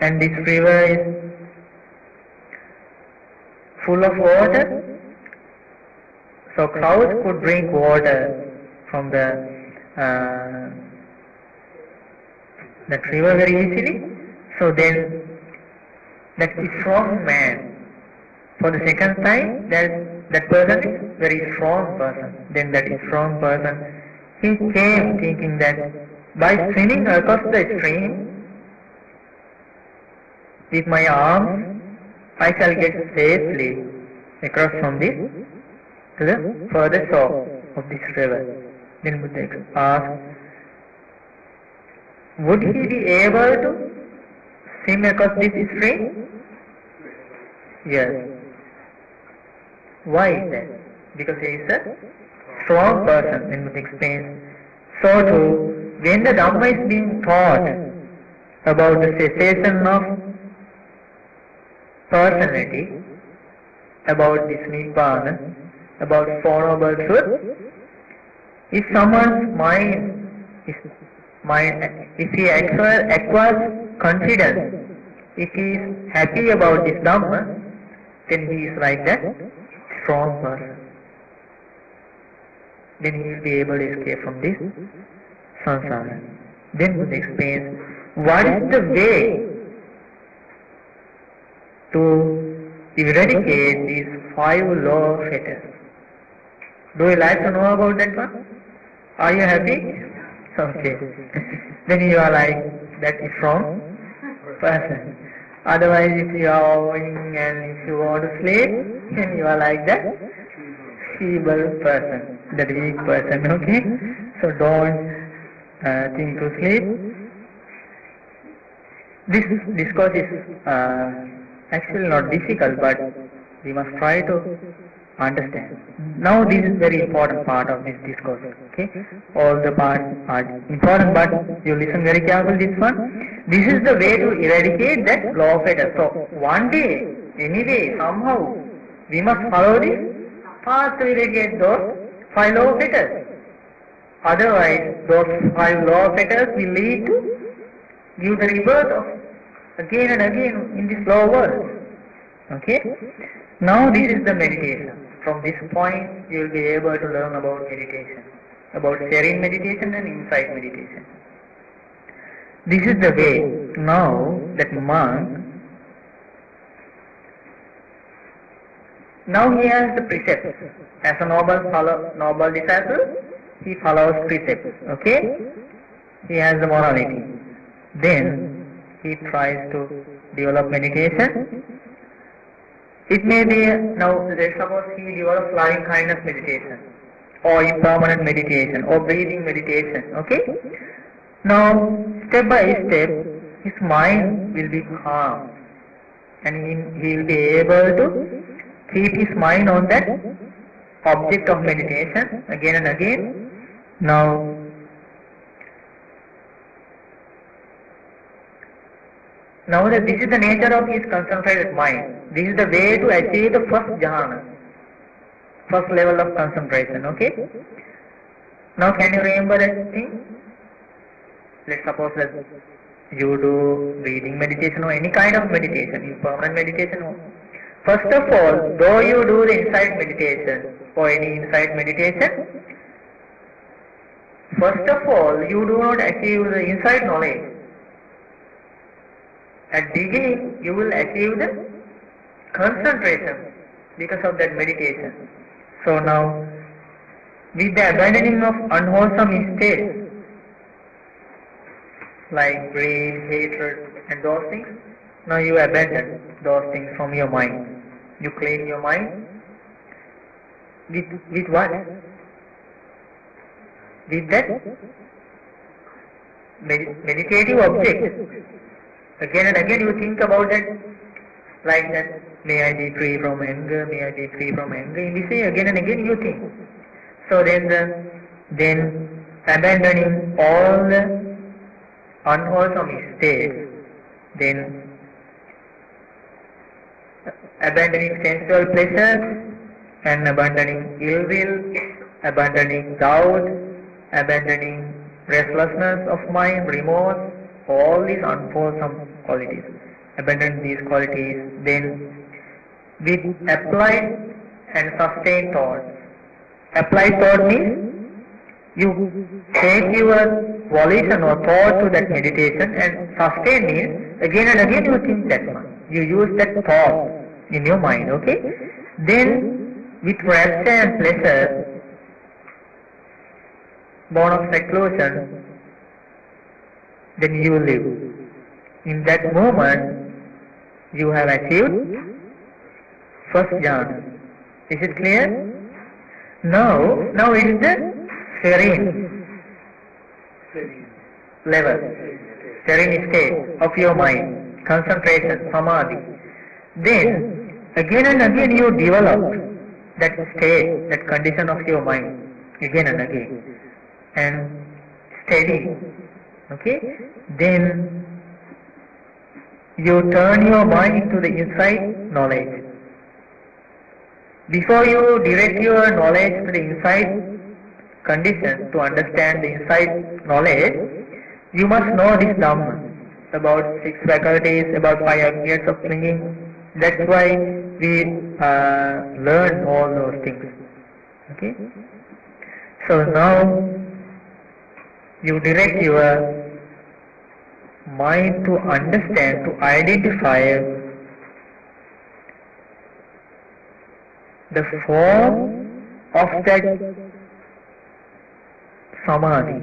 and this river is full of water. So cows could drink water from that river very easily. So then that strong man, for the second time, that person is very strong person. Then that strong person, he came thinking that by swimming across the stream with my arms, I shall get safely across from this to the further shore of this river. Then Buddha asked, would he be able to swim across this stream? Yes. Why is that? Because he is a strong person. Then Buddha explains, so too, when the Dhamma is being taught about the cessation of personality, about this Nibbana, about Four Noble Truths, if someone's mind, if he acquires confidence, if he is happy about this Dhamma, then he is like that strong person. Then he will be able to escape from this samsara. Then Buddha explains, what is the way to eradicate these 5 law fetters? Do you like to know about that one? Are you happy? Okay. Then you are like that strong person. Otherwise, if you are owing and if you want to sleep, then you are like that feeble person, that weak person, okay? So don't think to sleep. This discourse is actually not difficult, but we must try to understand. Now this is very important part of this discourse, okay? All the parts are important, but you listen very carefully this one. This is the way to eradicate that law of fetters. So one day, anyway, somehow, we must follow this path to eradicate those 5 law of fetters. Otherwise, those 5 law of fetters will lead to give the rebirth of again and again in this low world. Okay? Now this is the meditation. From this point, you will be able to learn about meditation, about sharing meditation and insight meditation. This is the way. Now that monk, now he has the precepts. As a noble disciple, he follows precepts. Okay? He has the morality. Then he tries to develop meditation. It may be, now let's suppose he develops loving kindness meditation, or impermanent meditation, or breathing meditation, okay? Now, step by step, his mind will be calm, and he will be able to keep his mind on that object of meditation again and again. Now that this is the nature of his concentrated mind, this is the way to achieve the first jhana, first level of concentration, okay? Now can you remember that thing? Let's suppose that you do breathing meditation or any kind of meditation, impermanent meditation. First of all, though you do the insight meditation or any insight meditation, first of all, you do not achieve the insight knowledge. At beginning, you will achieve the concentration because of that meditation. So now, with the abandoning of unwholesome states like greed, hatred and those things. Now you abandon those things from your mind. You clean your mind with what? With that meditative object. Again and again you think about that, like that, may I be free from anger, may I be free from anger. In this way again and again you think. So then abandoning all the unwholesome states, then abandoning sensual pleasures and abandoning ill will, abandoning doubt, abandoning restlessness of mind, remorse, all these unwholesome qualities. Abandon these qualities, then with applied and sustained thought. Applied thought means you take your volition or thought to that meditation, and sustain means again and again you think that one. You use that thought in your mind, okay? Then with rapture and pleasure, born of seclusion, then you live. In that moment, you have achieved first jhana. Is it clear? Now it is the serene level, serene state of your mind, concentration, samadhi. Then again and again you develop that state, that condition of your mind, again and again, and steady. Okay? Then you turn your mind to the inside knowledge. Before you direct your knowledge to the inside condition to understand the inside knowledge, you must know this Dhamma, about 6 faculties, about 5 aggregates of clinging. That's why we learn all those things. Okay? So now you direct your mind to understand, to identify the form of that samadhi.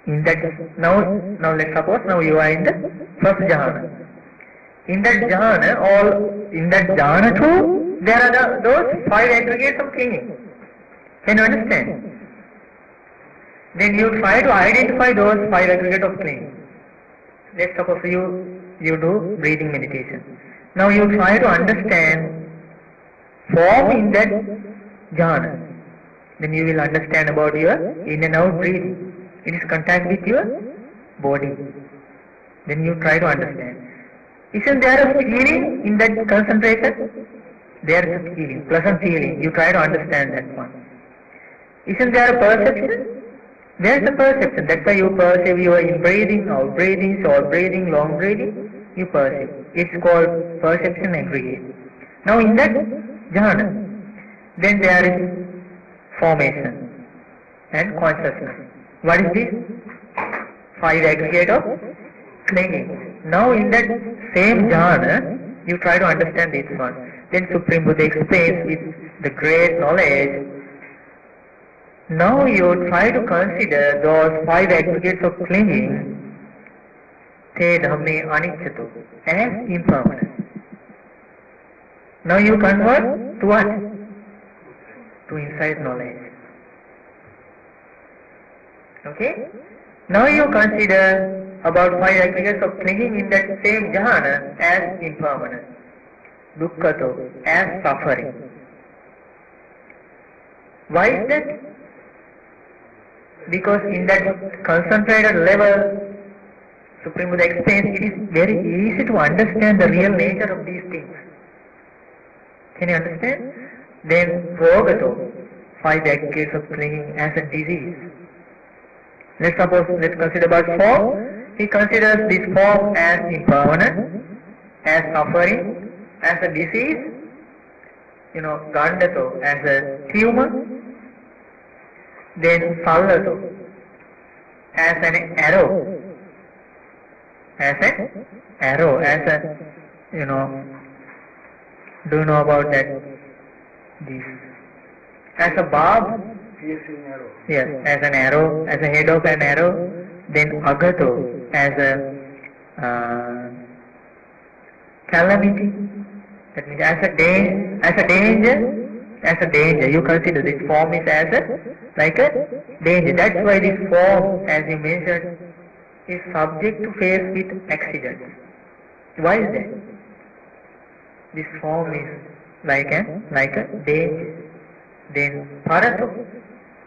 In that now let's suppose now you are in the first jhana. In that jhana too, there are those 5 aggregates of clinging. Can you understand? Then you try to identify those 5 aggregates of clinging. Let's suppose you do breathing meditation. Now you try to understand form in that jhana. Then you will understand about your in and out breathing. It is contact with your body. Then you try to understand. Isn't there a feeling in that concentration? There is a feeling, pleasant feeling. You try to understand that one. Isn't there a perception? There is a perception. That's why you perceive your in-breathing, out-breathing, short-breathing, long breathing. You perceive. It's called perception aggregate. Now in that jhana, then there is formation and consciousness. What is this? 5 aggregate of clinging. Now in that same jhana, you try to understand this one. Then Supreme Buddha explains with the great knowledge. Now you try to consider those 5 aggregates of clinging, te dhamme aniccato, as impermanent. Now you convert to what? To inside knowledge. Okay? Now you consider about 5 aggregates of clinging in that same jhana as impermanent. Dukkhato, as suffering. Why is that? Because in that concentrated level, Supreme Buddha explains, it is very easy to understand the real nature of these things. Can you understand? Then Rogato, 5 aggregates of clinging as a disease. Let's consider about form. He considers this form as impermanent, as suffering, as a disease. Gandato as a tumor. Then Sallato as an arrow. As a, do you know about that? This as a barb, yes, as an arrow, as a head of an arrow, then agato as a calamity, that means as a danger, you consider this form is as like a danger. That's why this form, as you mentioned, is subject to face with accidents. Why is that? This form is like a danger. Then parato,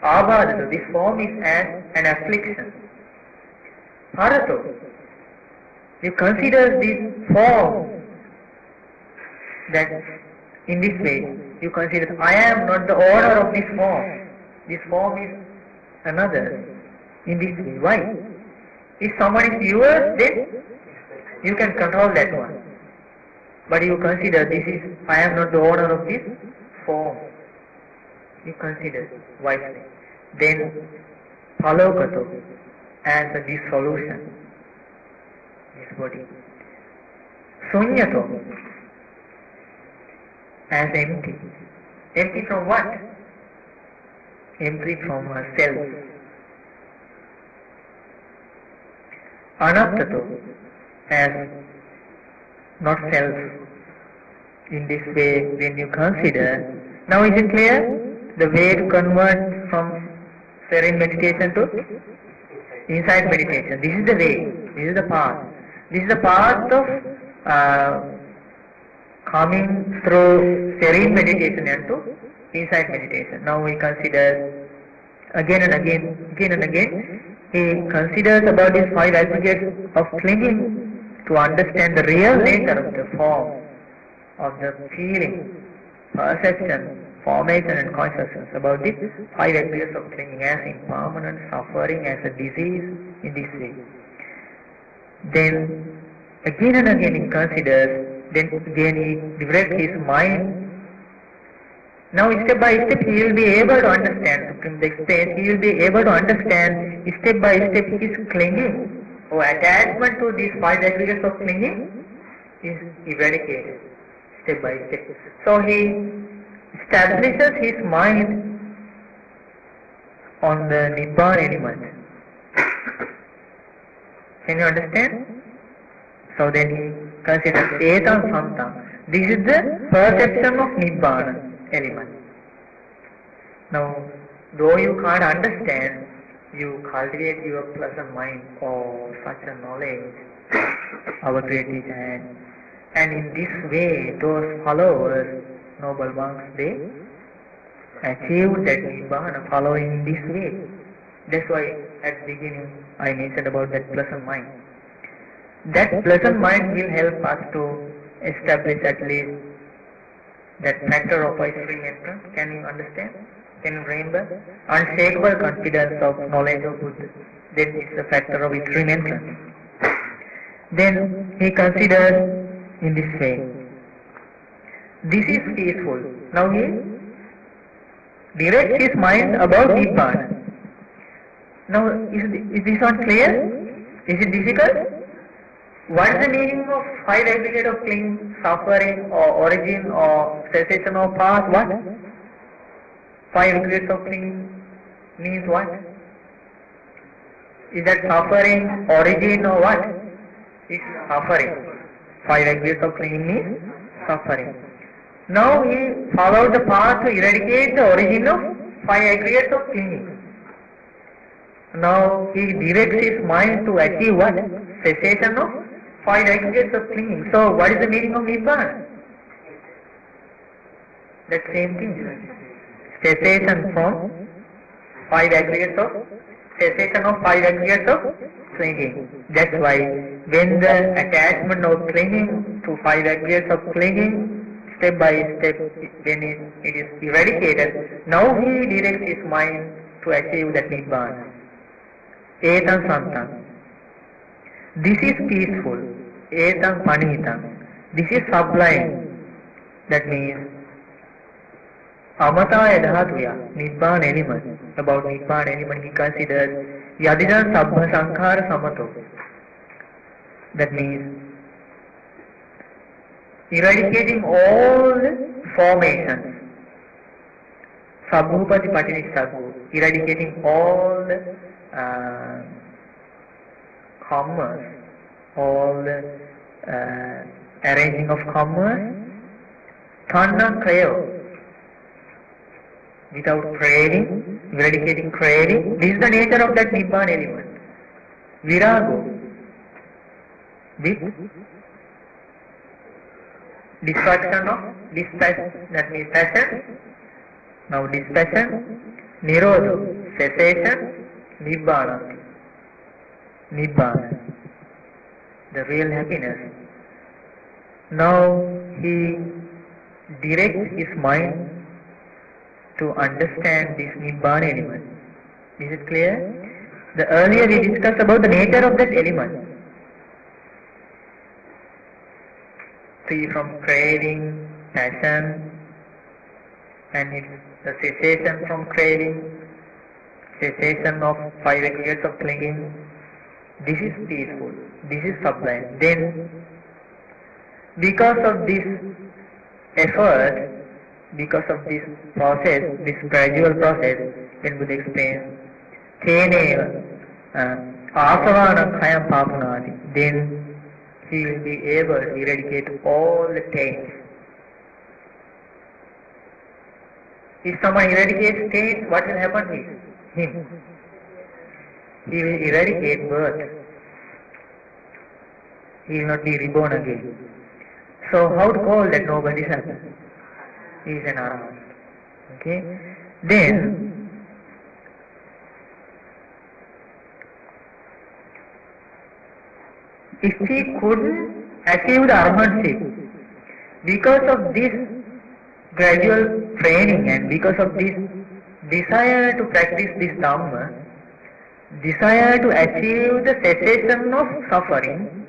abhadato, this form is as an affliction. Parato, you consider this form that in this way, you consider I am not the owner of this form. This form is another in this way. Why? If someone is yours, then you can control that one. But you consider this is I am not the owner of this form. You consider wisely. Then palokato as a dissolution. This body. Sunyato as empty. Empty from what? Empty from self. Anaptato as not self. In this way, when you consider, now is it clear? The way to convert from serene meditation to insight meditation. This is the way. This is the path. This is the path of coming through serene meditation into insight meditation. Now we consider again and again. He considers about these 5 aggregates of clinging to understand the real nature of the form, of the feeling, perception, formation and consciousness, about these 5 aggregates of clinging as impermanent, suffering, as a disease, in this way. Then again and again he considers, then again he directs his mind. Now step by step he will be able to understand, from the experience he will be able to understand step by step his clinging or attachment to these 5 aggregates of clinging is eradicated step by step. So he establishes his mind on the Nibbana element. Can you understand? So then he considers etam samtam. This is the perception of Nibbana element. Now, though you can't understand, you cultivate your pleasant mind or such a knowledge, our great teacher had. And in this way, those followers, noble monks, they achieved that Nibbana following this way. That's why at the beginning I mentioned about that pleasant mind. That pleasant mind will help us to establish at least that factor of free entrance. Can you understand? Can you remember? Unshakable confidence of knowledge of Buddha. That is the factor of extreme entrance. Then he considers in this way. This is peaceful. Now he directs his mind about Nibbana. Now is this not clear? Is it difficult? What is the meaning of 5 aggregate of clinging, suffering or origin or cessation or path? What? 5 aggregates of clinging means what? Is that suffering, origin or what? It's suffering. 5 aggregates of clinging means suffering. Now he followed the path to eradicate the origin of 5 aggregates of clinging. Now he directs his mind to achieve what? Cessation of 5 aggregates of clinging. So what is the meaning of Nibbana? That same thing. Cessation from 5 aggregates of, cessation of 5 aggregates of clinging. That's why when the attachment of clinging to 5 aggregates of clinging, step by step, when it is eradicated, now he directs his mind to achieve that Nibbana. Etam santam. This is peaceful. Etam panitam. This is sublime. That means amataya dhatuya, Nibbana element. About Nibbana element he considers yadidan sabbha sankhara samato. That means eradicating all formations. Sabhupati Patinissaggu, eradicating all the commerce, all the arranging of commerce. Tanna Krayo, without craving, eradicating craving. This is the nature of that Nibbana element. Virago, with destruction of dispassion, that means passion. Now dispassion, Nirodha, cessation, Nibbana. Nibbana, the real happiness. Now he directs his mind to understand this Nibbana element. Is it clear? The earlier we discussed about the nature of that element. Free from craving, passion, and it's the cessation from craving, cessation of 5 aggregates of clinging. This is peaceful, this is sublime. Then, because of this effort, because of this process, this gradual process, when Buddha explains, Teneva Asavana Khayam Papunadi, then he will be able to eradicate all the taints. If someone eradicates taints, what will happen to him? He will eradicate birth. He will not be reborn again. So how to call that noble disciple? He is an arahant. Okay? Then, if he couldn't achieve the arahantship, because of this gradual training and because of this desire to practice this Dhamma, desire to achieve the cessation of suffering,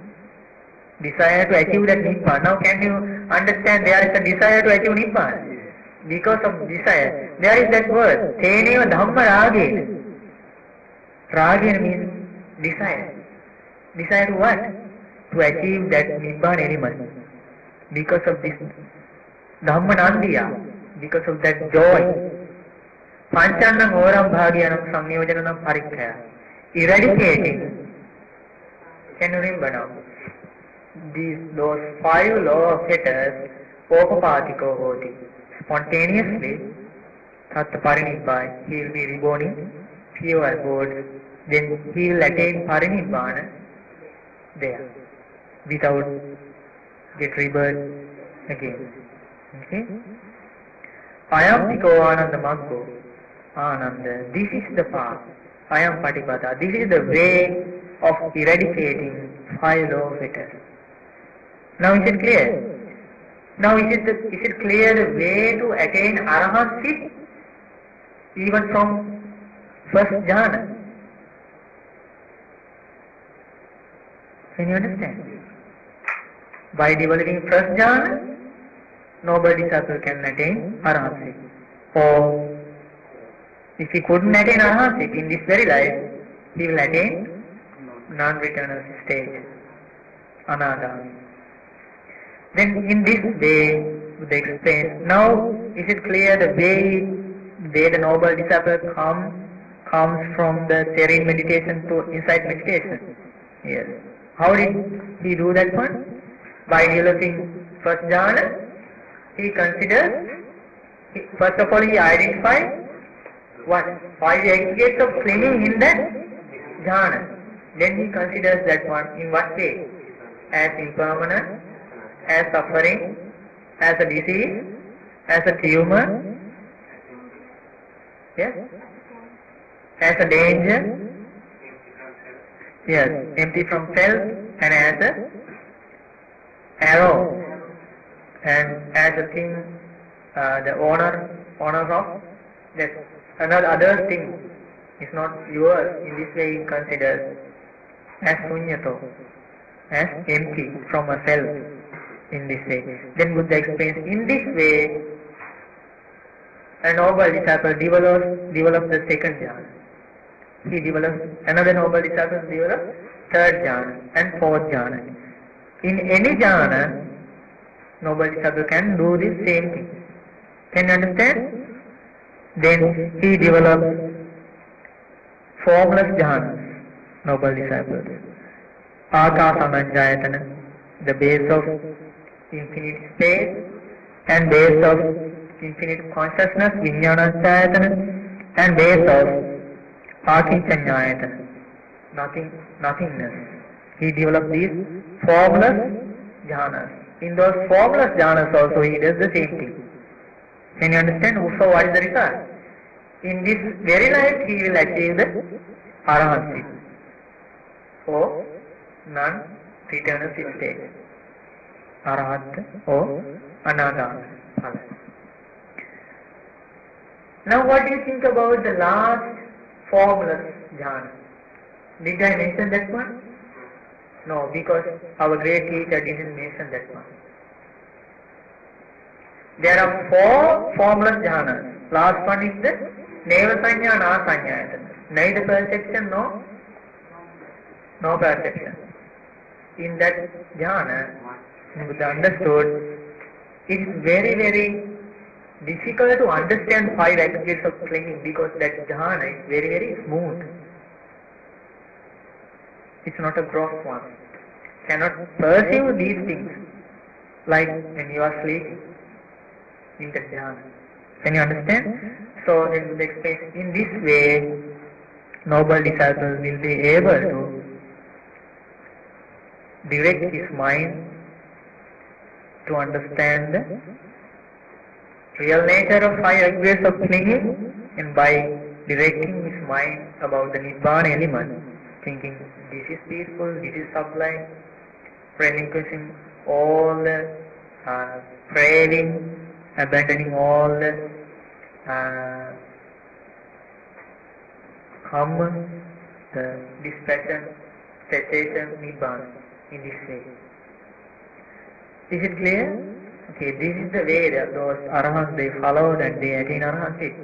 desire to achieve that Nibbana. Now can you understand there is a desire to achieve Nibbana? Because of desire, there is that word, Teneva Dhamma Ragena. Ragena means desire. Desire to what? To achieve that Nibbana element. Because of this Dhamma Nandiya, because of that joy. Panchanam Oram Bhagyanam Samyojanam Parikkaya. Eradicating. Can you remember now? Those 5 laws of fetters, Opapatiko Hoti. Spontaneously, Tattva Parinibbai, he will be reborn in pure abodes. Then he will attain Parinibbana there, without get rebirth again. Okay? Ayam Tiko Ananda Maggo, Ananda, this is the path. Ayam Patipada, this is the way of eradicating 5 laws of fetters. Now is it clear? Now is it clear the way to attain arahantship even from first jhana? Can you understand? By developing first jhana, noble disciple can attain arahantship. Or if he couldn't attain arahantship in this very life, he will attain non-returnal stage, anagami. Then in this way, Buddha explains, now is it clear the way the noble disciple comes from the serene meditation to insight meditation? Yes. How did he do that one? By developing first jhana, he considers, first of all he identifies what? 5 aggregates of clinging in that jhana. Then he considers that one in what way? As impermanent, as suffering, as a disease, as a tumor, yes, as a danger, yes, empty from self, and as a arrow, and as a thing, the owner of that another other thing is not yours. In this way he considers as punyato, as empty from a self. In this way, then Buddha explains, in this way a noble disciple develops the second jhana. He develops, another noble disciple develops third jhana and fourth jhana. In any jhana, noble disciple can do the same thing. Can you understand? Then he developed formless jhanas, noble disciples. Akasananjayatana, the base of infinite space and base of infinite consciousness, Vijnananjayatana, and base of Akinchanyayatana, nothingness. He developed these formless jhanas. In those formless jhanas also he does the same thing. Can you understand? So what is the result? In this very life he will achieve the Arahancy or non-returnership state. Arahat or Anagama. Now what do you think about the last formless jhana? Did I mention that one? No, because our great teacher didn't mention that one. There are 4 formless jhanas. Last one is the Neva Sanya and Asanya. Neither perception, no perception. In that jhana, Buddha understood, it is very, very difficult to understand 5 aggregates of clinging because that jhana is very, very smooth. It's not a gross one. Cannot perceive these things like when you are sleeping in the jhana. Can you understand? So then Buddha explains, in this way, noble disciples will be able to direct his mind to understand the real nature of 5 aggregates of clinging, and by directing his mind about the Nibbana element, thinking this is peaceful, this is sublime, relinquishing all the craving, abandoning all the karma, the dispassion, cessation, Nibbana, in this way. Is it clear? Okay, this is the way that those Arahants they followed and they attained Arahanship.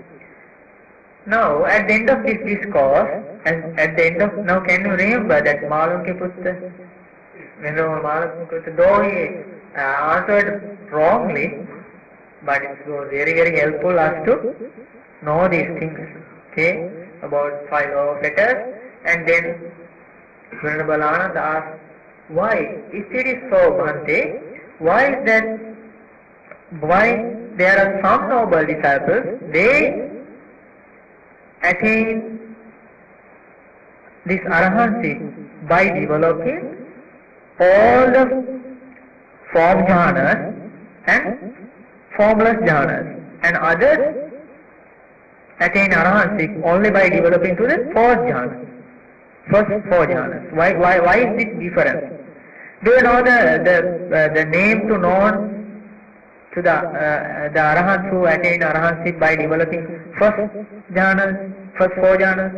Now, at the end of this discourse, now can you remember that Malunkya Putta, though he answered wrongly, but it was very, very helpful us to know these things, okay, about 5 laws of letters, and then Venerable Ananda asked, why, if it is so, Bhante, why is that, why there are some noble disciples, they attain this Arahanship by developing all the form jhanas and formless jhanas, and others attain Arahanship only by developing to the first jhana. First 4 jhanas. Why is this different? Do you know the name to known to the Arahants who attain Arahanship by developing first jhanas, first 4 jhanas?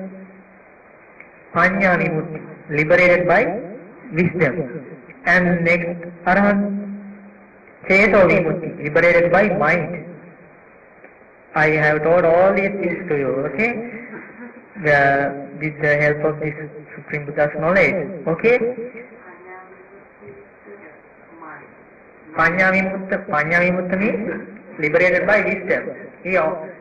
Panya Vimutti, liberated by wisdom. And next Arahant, Cheto Vimutti, liberated by mind. I have taught all these things to you, okay? With the help of this Supreme Buddha's knowledge, okay? Panya Vimutta means liberated by wisdom.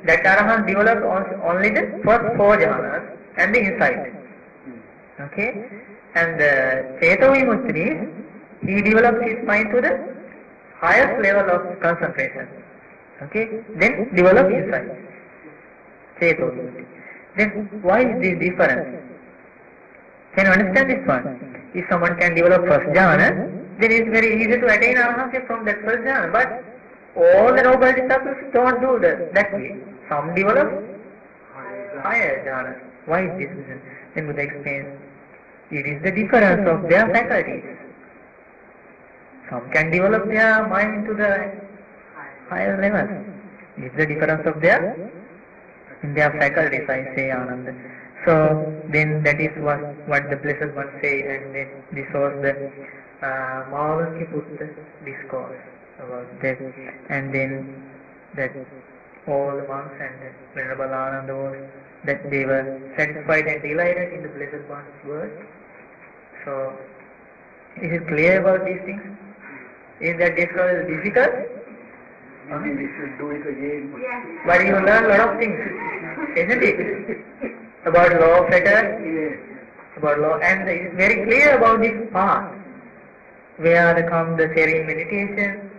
That Arahant develops only the first 4 jhanas and the insight. Okay? And Cheto Vimutta means he develops his mind to the highest level of concentration. Okay? Then develops insight. Cheto Vimutta. Then why is this difference? Can you understand this one? If someone can develop first jhana, then it is very easy to attain Arahanship from that first jhana. But all the noble disciples don't do that way. Some develop higher jhana. Why is this? Then Buddha explains, it is the difference of their faculties. Some can develop their mind to the higher level. It is the difference of their faculties, I say, Ananda. So then that is what the Blessed One say, and then this was the Malunkya Putta discourse about that, and then that all the monks and the Venerable Ananda was that they were satisfied and delighted in the Blessed One's word. So is it clear about these things? Is that discourse difficult? Maybe we should do it again. Yes. But you learn a lot of things, isn't it? About law of fetters, Yes. about law, and it's very clear about this path. Where come the serene meditation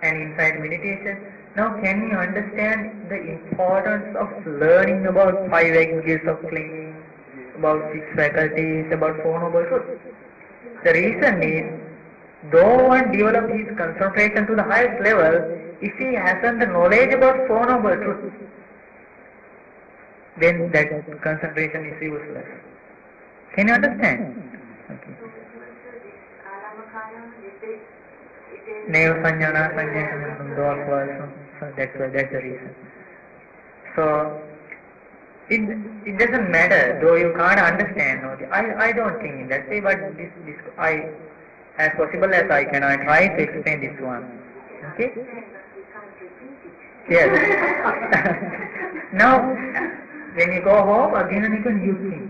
and insight meditation. Now can you understand the importance of learning about 5 angles of clinging, about 6 faculties, about 4 noble truths? The reason is, though one develops his concentration to the highest level, if he hasn't the knowledge about 4 noble truths, then that concentration is useless. Can you understand? Okay. Neva Sanjana Sanjana don't work, so that's the reason. So it doesn't matter, though you can't understand. I don't think in that way, but this I, as possible as I can, I try to explain this one. Okay? Yes. Now, when you go home, again and again you think.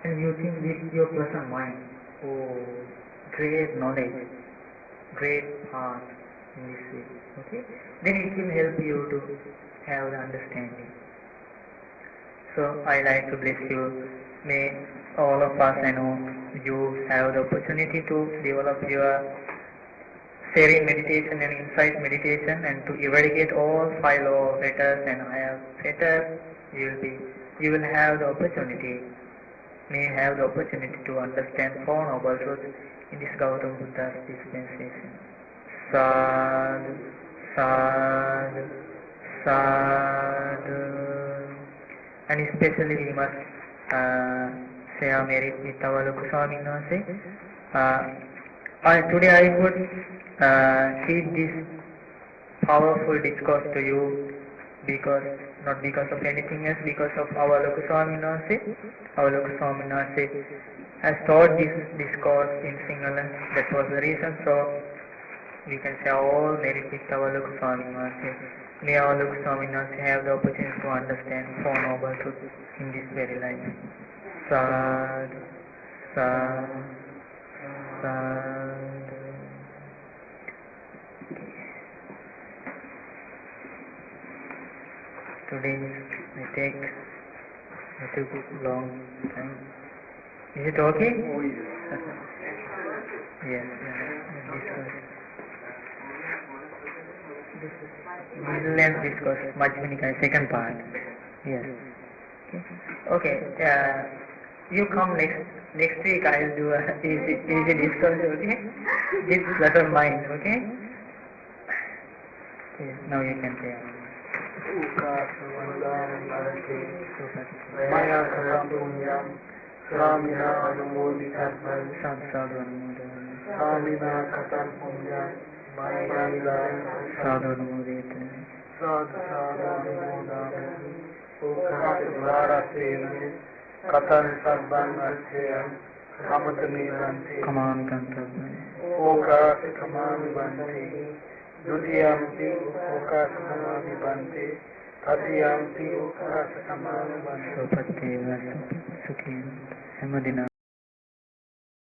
And you think with your present mind. Oh, great knowledge, great path in this way. Okay? Then it will help you to have the understanding. So I like to bless you. May all of us, I know, you have the opportunity to develop your serene meditation and insight meditation, and to eradicate all 5 law fetters and higher fetters. You will have the opportunity, may have the opportunity to understand 4 noble truths in this Gautama Buddha's dispensation. Sadhu, sadhu, sadhu. And especially we must say our merit with our Loku Swami Nase. Today I would teach this powerful discourse to you because, not because of anything else, because of our Loku Swami Nase. Our Loku Swami Nase has taught this discourse in Sinhala. That was the reason. So we can say all merit with our Loku Swami Nase. May our Loku Swami Nase have the opportunity to understand 4 noble truths in this very life. Sadhu, sadhu, sadhu. Today I took long time. Is it okay? Oh, yes. Yes. Let's discuss Majjhima second part. Yes. Okay. You come next week. I will do a easy discourse. Okay. This letter mind. Okay. Yes. Now you can say. Maya katam punyam Sramina anumoditarman Sadhu Anumodana. Sramina katam punyam Maya Sadhu Anumodana. Sadhu anumodana Ukat varatena Katan sarvan arthayam Kamatani banti Kamami Kantabha. Ukat kamami banti Dutiyampi ukat kamami banti Tatiyampi ukat kamami banti Sopateva Sukhi Samadina.